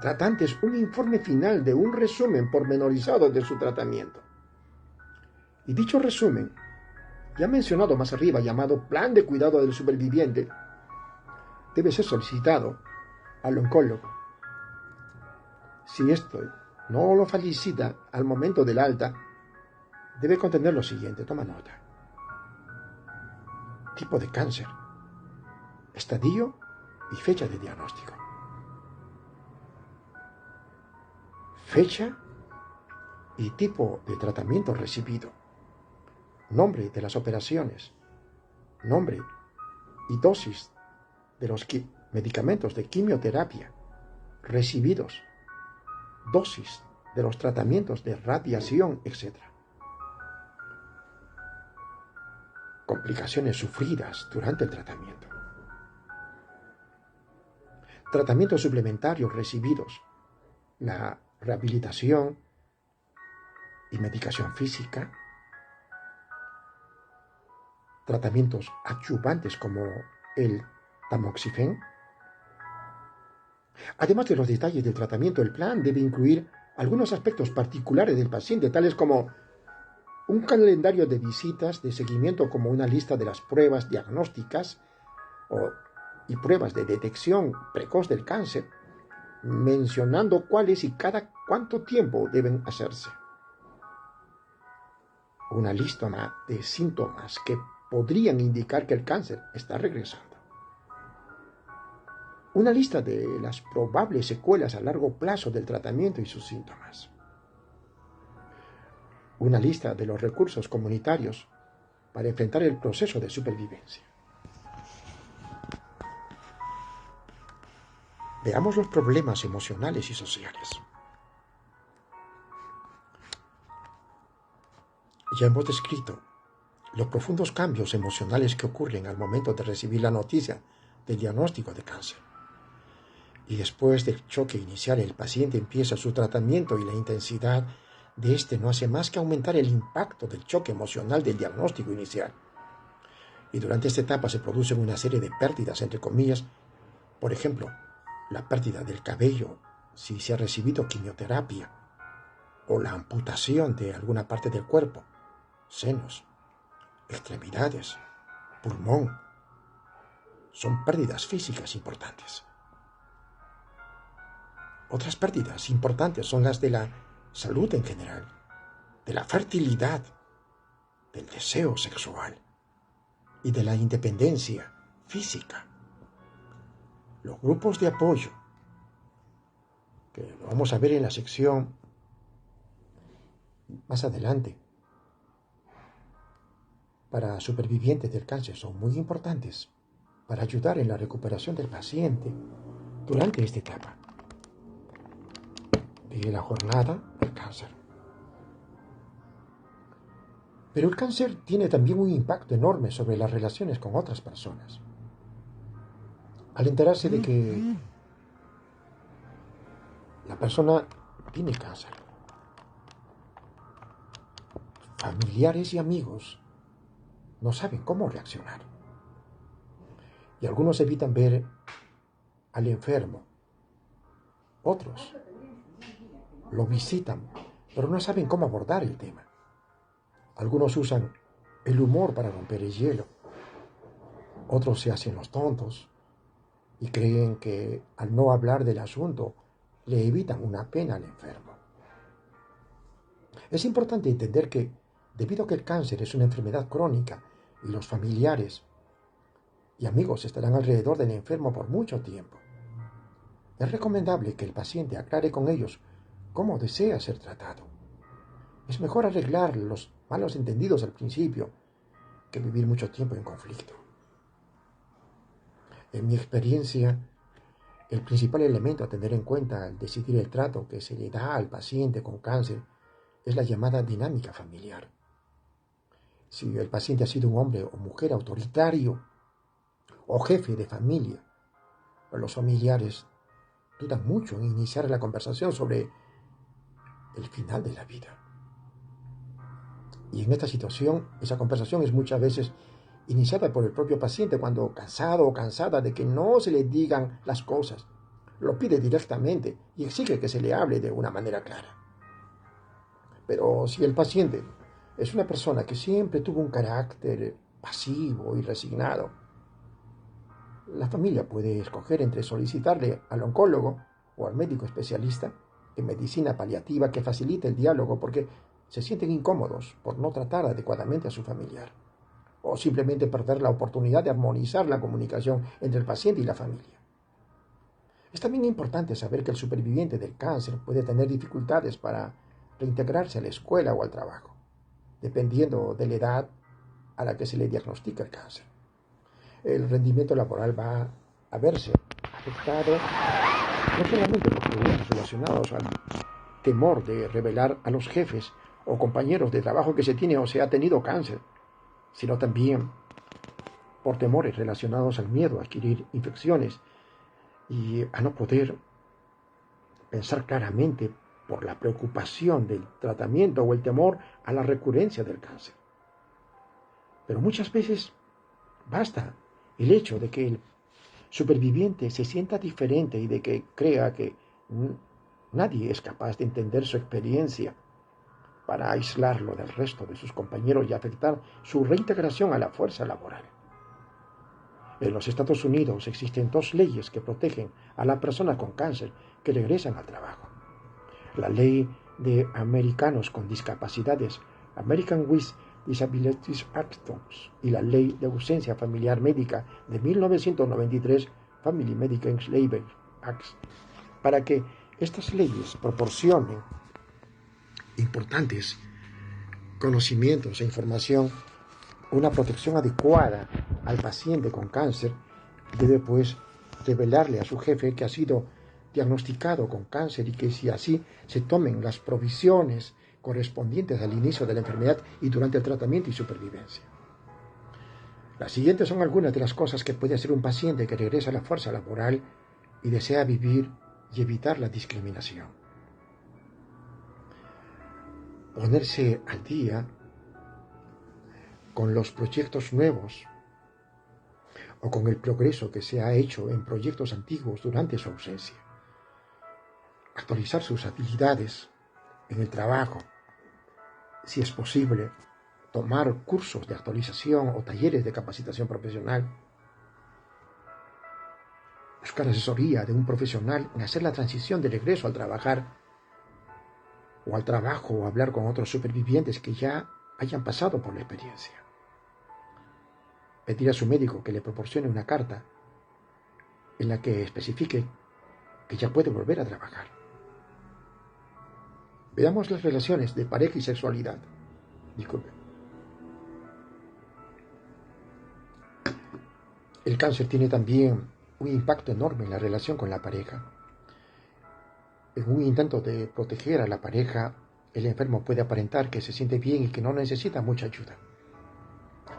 tratantes un informe final de un resumen pormenorizado de su tratamiento. Y dicho resumen, ya mencionado más arriba, llamado Plan de Cuidado del Superviviente, debe ser solicitado al oncólogo. Si esto no lo felicita al momento del alta, debe contener lo siguiente, toma nota. Tipo de cáncer, estadio y fecha de diagnóstico. Fecha y tipo de tratamiento recibido. Nombre de las operaciones. Nombre y dosis de los medicamentos de quimioterapia recibidos. Dosis de los tratamientos de radiación, etc. Complicaciones sufridas durante el tratamiento. Tratamientos suplementarios recibidos. La rehabilitación y medicación física. Tratamientos adyuvantes como el tamoxifeno. Además de los detalles del tratamiento, el plan debe incluir algunos aspectos particulares del paciente, tales como un calendario de visitas de seguimiento, como una lista de las pruebas diagnósticas y pruebas de detección precoz del cáncer, mencionando cuáles y cada cuánto tiempo deben hacerse. Una lista de síntomas que podrían indicar que el cáncer está regresando. Una lista de las probables secuelas a largo plazo del tratamiento y sus síntomas. Una lista de los recursos comunitarios para enfrentar el proceso de supervivencia. Veamos los problemas emocionales y sociales. Ya hemos descrito los profundos cambios emocionales que ocurren al momento de recibir la noticia del diagnóstico de cáncer. Y después del choque inicial, el paciente empieza su tratamiento y la intensidad de este no hace más que aumentar el impacto del choque emocional del diagnóstico inicial. Y durante esta etapa se producen una serie de pérdidas, entre comillas, por ejemplo, la pérdida del cabello si se ha recibido quimioterapia, o la amputación de alguna parte del cuerpo, senos, extremidades, pulmón. Son pérdidas físicas importantes. Otras pérdidas importantes son las de la salud en general, de la fertilidad, del deseo sexual y de la independencia física. Los grupos de apoyo, que lo vamos a ver en la sección más adelante, para supervivientes del cáncer, son muy importantes para ayudar en la recuperación del paciente durante esta etapa de la jornada del cáncer. Pero el cáncer tiene también un impacto enorme sobre las relaciones con otras personas. Al enterarse de que la persona tiene cáncer, familiares y amigos no saben cómo reaccionar. Y algunos evitan ver al enfermo. Otros lo visitan, pero no saben cómo abordar el tema. Algunos usan el humor para romper el hielo. Otros se hacen los tontos y creen que al no hablar del asunto le evitan una pena al enfermo. Es importante entender que, debido a que el cáncer es una enfermedad crónica y los familiares y amigos estarán alrededor del enfermo por mucho tiempo, es recomendable que el paciente aclare con ellos cómo desea ser tratado. Es mejor arreglar los malos entendidos al principio que vivir mucho tiempo en conflicto. En mi experiencia, el principal elemento a tener en cuenta al decidir el trato que se le da al paciente con cáncer es la llamada dinámica familiar. Si el paciente ha sido un hombre o mujer autoritario o jefe de familia, los familiares dudan mucho en iniciar la conversación sobre el final de la vida. Y en esta situación, esa conversación es muchas veces iniciada por el propio paciente cuando, cansado o cansada de que no se le digan las cosas, lo pide directamente y exige que se le hable de una manera clara. Pero si el paciente es una persona que siempre tuvo un carácter pasivo y resignado, la familia puede escoger entre solicitarle al oncólogo o al médico especialista en medicina paliativa que facilite el diálogo porque se sienten incómodos por no tratar adecuadamente a su familiar, o simplemente perder la oportunidad de armonizar la comunicación entre el paciente y la familia. Es también importante saber que el superviviente del cáncer puede tener dificultades para reintegrarse a la escuela o al trabajo, dependiendo de la edad a la que se le diagnostica el cáncer. El rendimiento laboral va a verse afectado no solamente por problemas relacionados al temor de revelar a los jefes o compañeros de trabajo que se tiene o se ha tenido cáncer, sino también por temores relacionados al miedo a adquirir infecciones y a no poder pensar claramente por la preocupación del tratamiento o el temor a la recurrencia del cáncer. Pero muchas veces basta el hecho de que el superviviente se sienta diferente y de que crea que nadie es capaz de entender su experiencia para aislarlo del resto de sus compañeros y afectar su reintegración a la fuerza laboral. En los Estados Unidos existen 2 leyes que protegen a las personas con cáncer que regresan al trabajo. La ley de americanos con discapacidades, American with Disabilities Act, y la ley de ausencia familiar médica de 1993, Family Medical Leave Act, para que estas leyes proporcionen importantes conocimientos e información, una protección adecuada al paciente con cáncer. Debe pues revelarle a su jefe que ha sido diagnosticado con cáncer y que si así se tomen las provisiones correspondientes al inicio de la enfermedad y durante el tratamiento y supervivencia. Las siguientes son algunas de las cosas que puede hacer un paciente que regresa a la fuerza laboral y desea vivir y evitar la discriminación. Ponerse al día con los proyectos nuevos o con el progreso que se ha hecho en proyectos antiguos durante su ausencia. Actualizar sus habilidades en el trabajo, si es posible, tomar cursos de actualización o talleres de capacitación profesional, buscar asesoría de un profesional en hacer la transición de regreso al trabajar o al trabajo o hablar con otros supervivientes que ya hayan pasado por la experiencia. Pedir a su médico que le proporcione una carta en la que especifique que ya puede volver a trabajar. Veamos las relaciones de pareja y sexualidad. Disculpe. El cáncer tiene también un impacto enorme en la relación con la pareja. En un intento de proteger a la pareja, el enfermo puede aparentar que se siente bien y que no necesita mucha ayuda.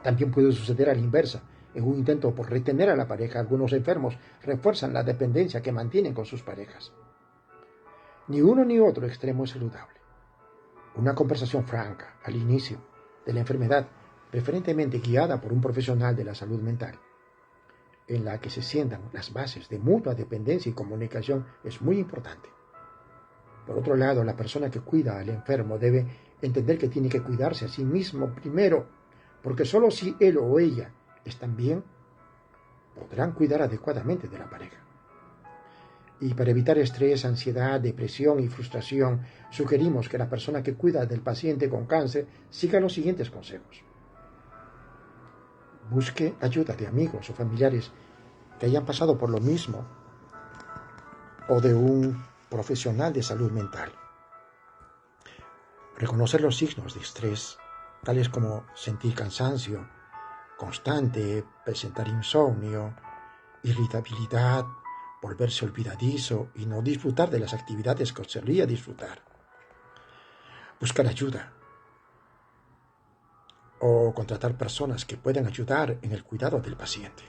También puede suceder a la inversa. En un intento por retener a la pareja, algunos enfermos refuerzan la dependencia que mantienen con sus parejas. Ni uno ni otro extremo es saludable. Una conversación franca al inicio de la enfermedad, preferentemente guiada por un profesional de la salud mental, en la que se sientan las bases de mutua dependencia y comunicación es muy importante. Por otro lado, la persona que cuida al enfermo debe entender que tiene que cuidarse a sí mismo primero, porque solo si él o ella están bien, podrán cuidar adecuadamente de la pareja. Y para evitar estrés, ansiedad, depresión y frustración, sugerimos que la persona que cuida del paciente con cáncer siga los siguientes consejos. Busque ayuda de amigos o familiares que hayan pasado por lo mismo o de un profesional de salud mental. Reconocer los signos de estrés, tales como sentir cansancio constante, presentar insomnio, irritabilidad, volverse olvidadizo y no disfrutar de las actividades que solía disfrutar. Buscar ayuda o contratar personas que puedan ayudar en el cuidado del paciente.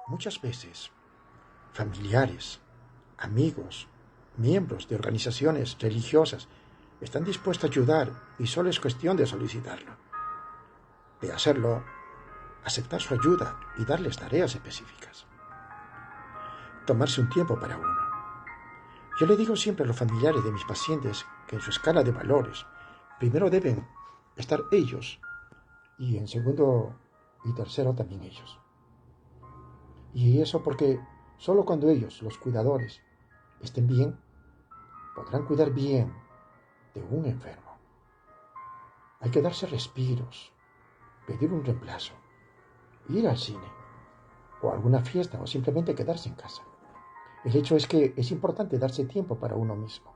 Muchas veces, familiares, amigos, miembros de organizaciones religiosas están dispuestos a ayudar y solo es cuestión de solicitarlo. De hacerlo, aceptar su ayuda y darles tareas específicas. Tomarse un tiempo para uno. Yo le digo siempre a los familiares de mis pacientes que en su escala de valores, primero deben estar ellos y en segundo y tercero también ellos. Y eso porque solo cuando ellos, los cuidadores, estén bien, podrán cuidar bien de un enfermo. Hay que darse respiros, pedir un reemplazo, ir al cine, o a alguna fiesta, o simplemente quedarse en casa. El hecho es que es importante darse tiempo para uno mismo.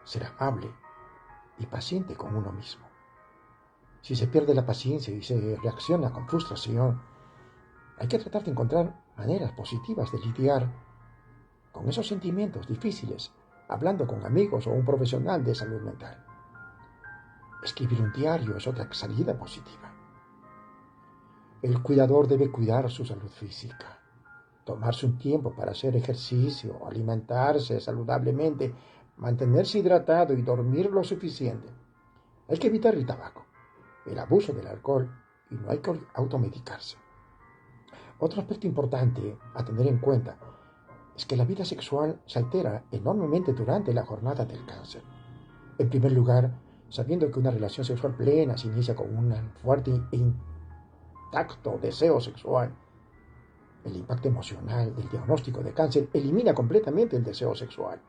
Ser amable y paciente con uno mismo. Si se pierde la paciencia y se reacciona con frustración, hay que tratar de encontrar maneras positivas de lidiar con esos sentimientos difíciles, hablando con amigos o un profesional de salud mental. Escribir un diario es otra salida positiva. El cuidador debe cuidar su salud física, tomarse un tiempo para hacer ejercicio, alimentarse saludablemente, mantenerse hidratado y dormir lo suficiente. Hay que evitar el tabaco, el abuso del alcohol y no hay que automedicarse. Otro aspecto importante a tener en cuenta es que la vida sexual se altera enormemente durante la jornada del cáncer. En primer lugar, sabiendo que una relación sexual plena se inicia con un fuerte e intacto deseo sexual, el impacto emocional del diagnóstico de cáncer elimina completamente el deseo sexual.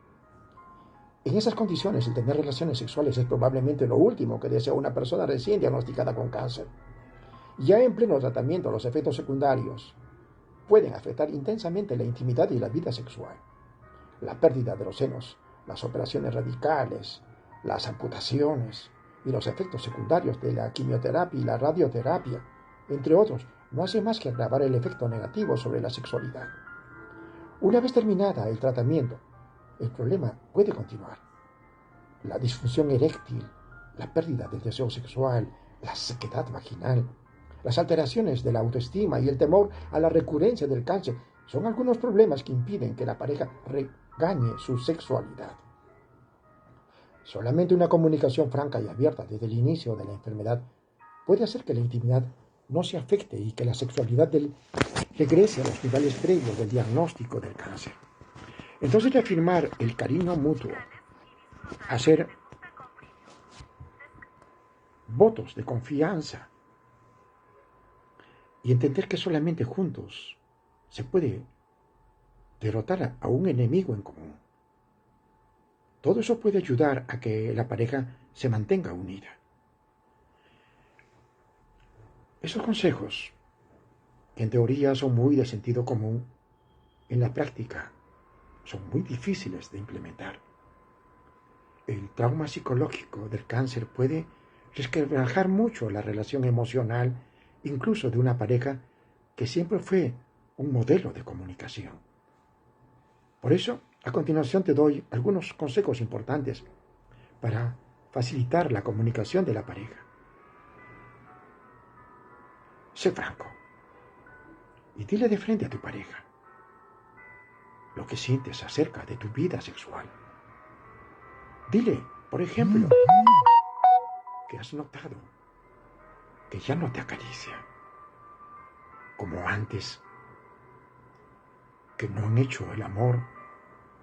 En esas condiciones, el tener relaciones sexuales es probablemente lo último que desea una persona recién diagnosticada con cáncer. Ya en pleno tratamiento, los efectos secundarios pueden afectar intensamente la intimidad y la vida sexual. La pérdida de los senos, las operaciones radicales, las amputaciones y los efectos secundarios de la quimioterapia y la radioterapia, entre otros, no hace más que agravar el efecto negativo sobre la sexualidad. Una vez terminada el tratamiento, el problema puede continuar. La disfunción eréctil, la pérdida del deseo sexual, la sequedad vaginal, las alteraciones de la autoestima y el temor a la recurrencia del cáncer son algunos problemas que impiden que la pareja regañe su sexualidad. Solamente una comunicación franca y abierta desde el inicio de la enfermedad puede hacer que la intimidad no se afecte y que la sexualidad regrese a los niveles previos del diagnóstico del cáncer. Entonces, reafirmar el cariño mutuo, hacer votos de confianza y entender que solamente juntos se puede derrotar a un enemigo en común. Todo eso puede ayudar a que la pareja se mantenga unida. Esos consejos, que en teoría son muy de sentido común, en la práctica son muy difíciles de implementar. El trauma psicológico del cáncer puede resquebrajar mucho la relación emocional, incluso de una pareja que siempre fue un modelo de comunicación. Por eso, a continuación te doy algunos consejos importantes para facilitar la comunicación de la pareja. Sé franco y dile de frente a tu pareja lo que sientes acerca de tu vida sexual. Dile, por ejemplo, que has notado que ya no te acaricia, como antes, que no han hecho el amor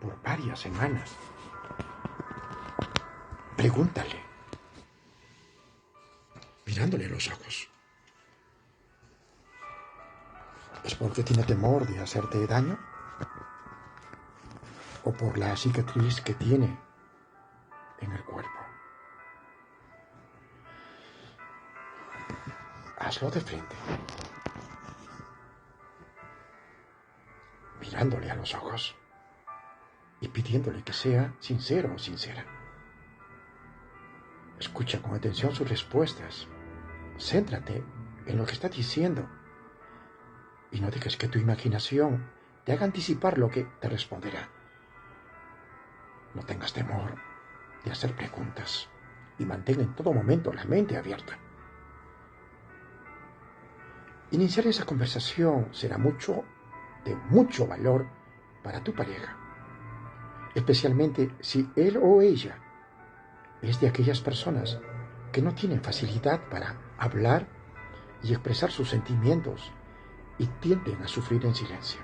por varias semanas. Pregúntale, mirándole a los ojos. ¿Es porque tiene temor de hacerte daño? ¿O por la cicatriz que tiene en el cuerpo? Hazlo de frente, mirándole a los ojos y pidiéndole que sea sincero o sincera. Escucha con atención sus respuestas. Céntrate en lo que está diciendo y no dejes que tu imaginación te haga anticipar lo que te responderá. No tengas temor de hacer preguntas y mantén en todo momento la mente abierta. Iniciar esa conversación será de mucho valor para tu pareja, especialmente si él o ella es de aquellas personas que no tienen facilidad para hablar y expresar sus sentimientos y tienden a sufrir en silencio.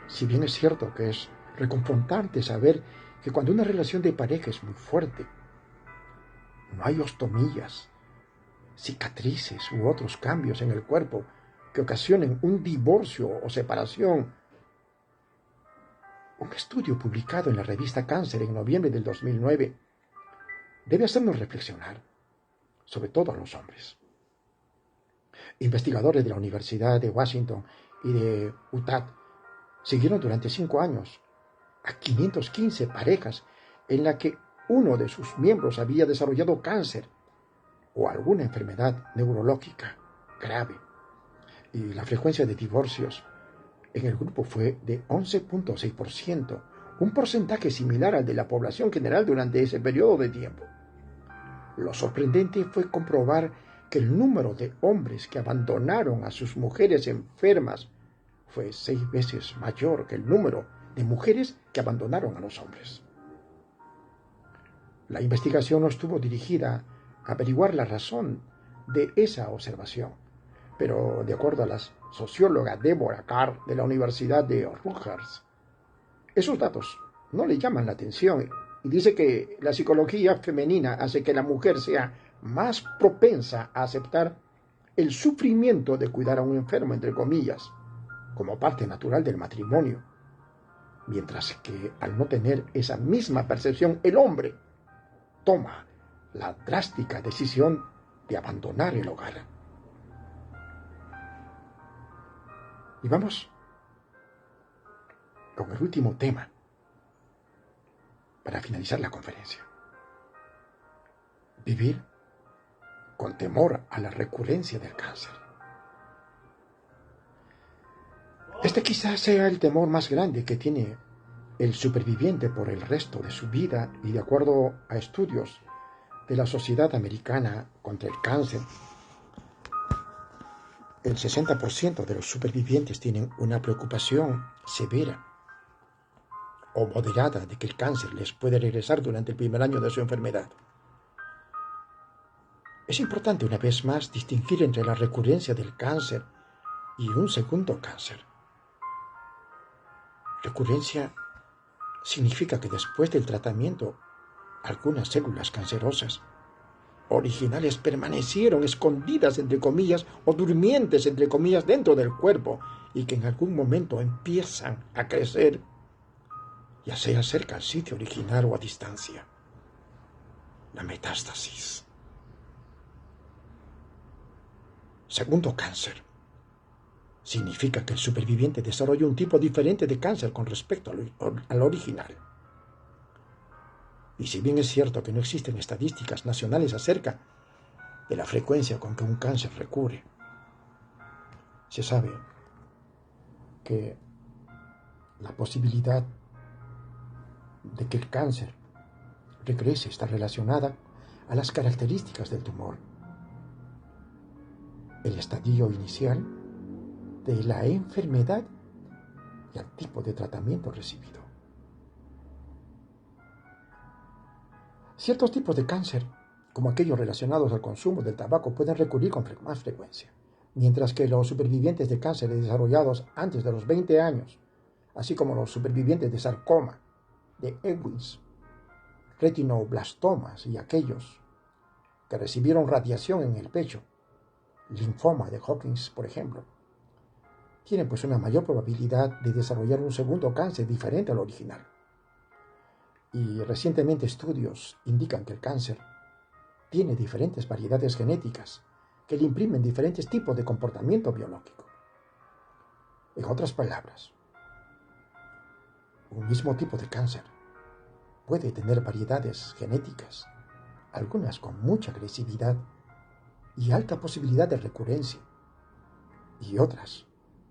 Si bien es cierto que es reconfortante saber que cuando una relación de pareja es muy fuerte, no hay ostomillas, cicatrices u otros cambios en el cuerpo que ocasionen un divorcio o separación. Un estudio publicado en la revista Cáncer en noviembre del 2009 debe hacernos reflexionar, sobre todo a los hombres. Investigadores de la Universidad de Washington y de Utah siguieron durante 5 años a 515 parejas en la que uno de sus miembros había desarrollado cáncer o alguna enfermedad neurológica grave, y la frecuencia de divorcios en el grupo fue de 11.6%, un porcentaje similar al de la población general durante ese periodo de tiempo. Lo sorprendente fue comprobar que el número de hombres que abandonaron a sus mujeres enfermas fue 6 veces mayor que el número de mujeres que abandonaron a los hombres. La investigación no estuvo dirigida a averiguar la razón de esa observación, pero de acuerdo a la socióloga Deborah Carr de la Universidad de Rutgers, esos datos no le llaman la atención y dice que la psicología femenina hace que la mujer sea más propensa a aceptar el sufrimiento de cuidar a un enfermo, entre comillas, como parte natural del matrimonio, mientras que al no tener esa misma percepción, el hombre toma la drástica decisión de abandonar el hogar. Y vamos con el último tema para finalizar la conferencia. Vivir con temor a la recurrencia del cáncer. Este quizás sea el temor más grande que tiene el superviviente por el resto de su vida, y de acuerdo a estudios de la Sociedad Americana contra el Cáncer, el 60% de los supervivientes tienen una preocupación severa o moderada de que el cáncer les puede regresar durante el primer año de su enfermedad. Es importante una vez más distinguir entre la recurrencia del cáncer y un segundo cáncer. Recurrencia significa que después del tratamiento, algunas células cancerosas originales permanecieron escondidas, entre comillas, o durmientes, entre comillas, dentro del cuerpo, y que en algún momento empiezan a crecer, ya sea cerca al sitio original o a distancia. La metástasis. Segundo cáncer. Significa que el superviviente desarrolla un tipo diferente de cáncer con respecto al original. Y si bien es cierto que no existen estadísticas nacionales acerca de la frecuencia con que un cáncer recurre, se sabe que la posibilidad de que el cáncer regrese está relacionada a las características del tumor, el estadio inicial de la enfermedad y al tipo de tratamiento recibido. Ciertos tipos de cáncer, como aquellos relacionados al consumo del tabaco, pueden recurrir con más frecuencia, mientras que los supervivientes de cáncer desarrollados antes de los 20 años, así como los supervivientes de sarcoma, de Ewings, retinoblastomas y aquellos que recibieron radiación en el pecho, linfoma de Hodgkin, por ejemplo, tienen pues una mayor probabilidad de desarrollar un segundo cáncer diferente al original. Y recientemente estudios indican que el cáncer tiene diferentes variedades genéticas que le imprimen diferentes tipos de comportamiento biológico. En otras palabras, un mismo tipo de cáncer puede tener variedades genéticas, algunas con mucha agresividad y alta posibilidad de recurrencia, y otras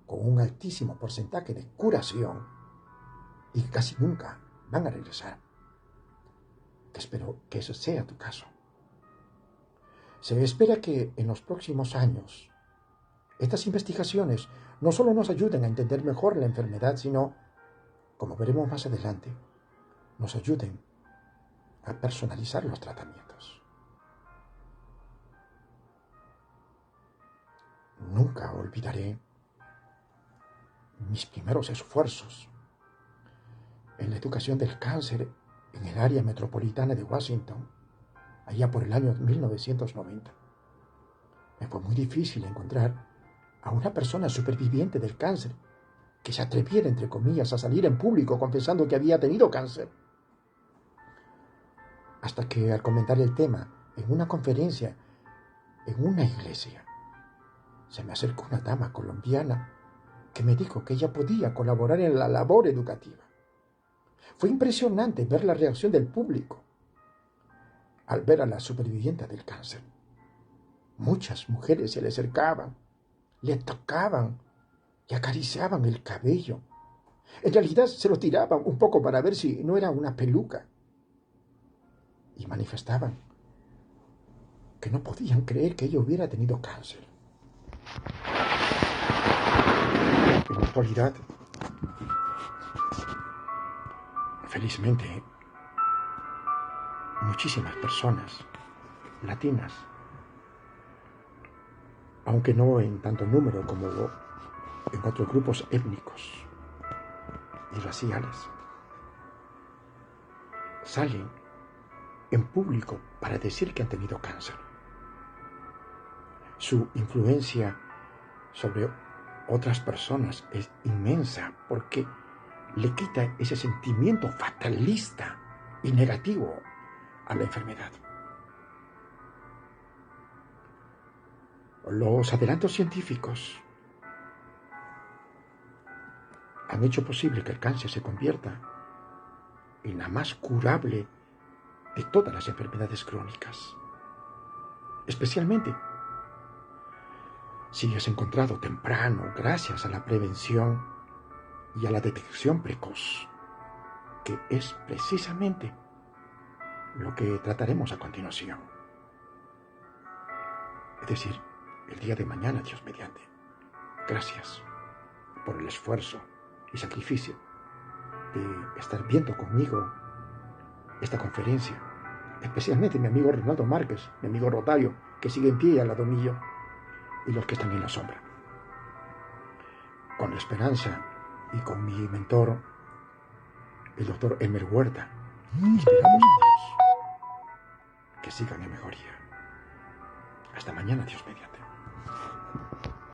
con un altísimo porcentaje de curación y que casi nunca van a regresar. Espero que eso sea tu caso. Se espera que en los próximos años estas investigaciones no solo nos ayuden a entender mejor la enfermedad, sino, como veremos más adelante, nos ayuden a personalizar los tratamientos. Nunca olvidaré mis primeros esfuerzos en la educación del cáncer en el área metropolitana de Washington, allá por el año 1990. Me fue muy difícil encontrar a una persona superviviente del cáncer que se atreviera, entre comillas, a salir en público confesando que había tenido cáncer. Hasta que al comentar el tema en una conferencia en una iglesia, se me acercó una dama colombiana que me dijo que ella podía colaborar en la labor educativa. Fue impresionante ver la reacción del público al ver a la superviviente del cáncer. Muchas mujeres se le acercaban, le tocaban y acariciaban el cabello. En realidad se lo tiraban un poco para ver si no era una peluca. Y manifestaban que no podían creer que ella hubiera tenido cáncer. En la actualidad, felizmente, muchísimas personas latinas, aunque no en tanto número como en otros grupos étnicos y raciales, salen en público para decir que han tenido cáncer. Su influencia sobre otras personas es inmensa porque le quita ese sentimiento fatalista y negativo a la enfermedad. Los adelantos científicos han hecho posible que el cáncer se convierta en la más curable de todas las enfermedades crónicas, especialmente si es encontrado temprano gracias a la prevención y a la detección precoz, que es precisamente lo que trataremos a continuación. Es decir, el día de mañana, Dios mediante. Gracias por el esfuerzo y sacrificio de estar viendo conmigo esta conferencia, especialmente mi amigo Ronaldo Márquez, mi amigo Rotario, que sigue en pie al lado mío, y los que están en la sombra. Con la esperanza y con mi mentor, el doctor Elmer Huerta, inspirados en Dios, que sigan en mejoría. Hasta mañana, Dios mediante.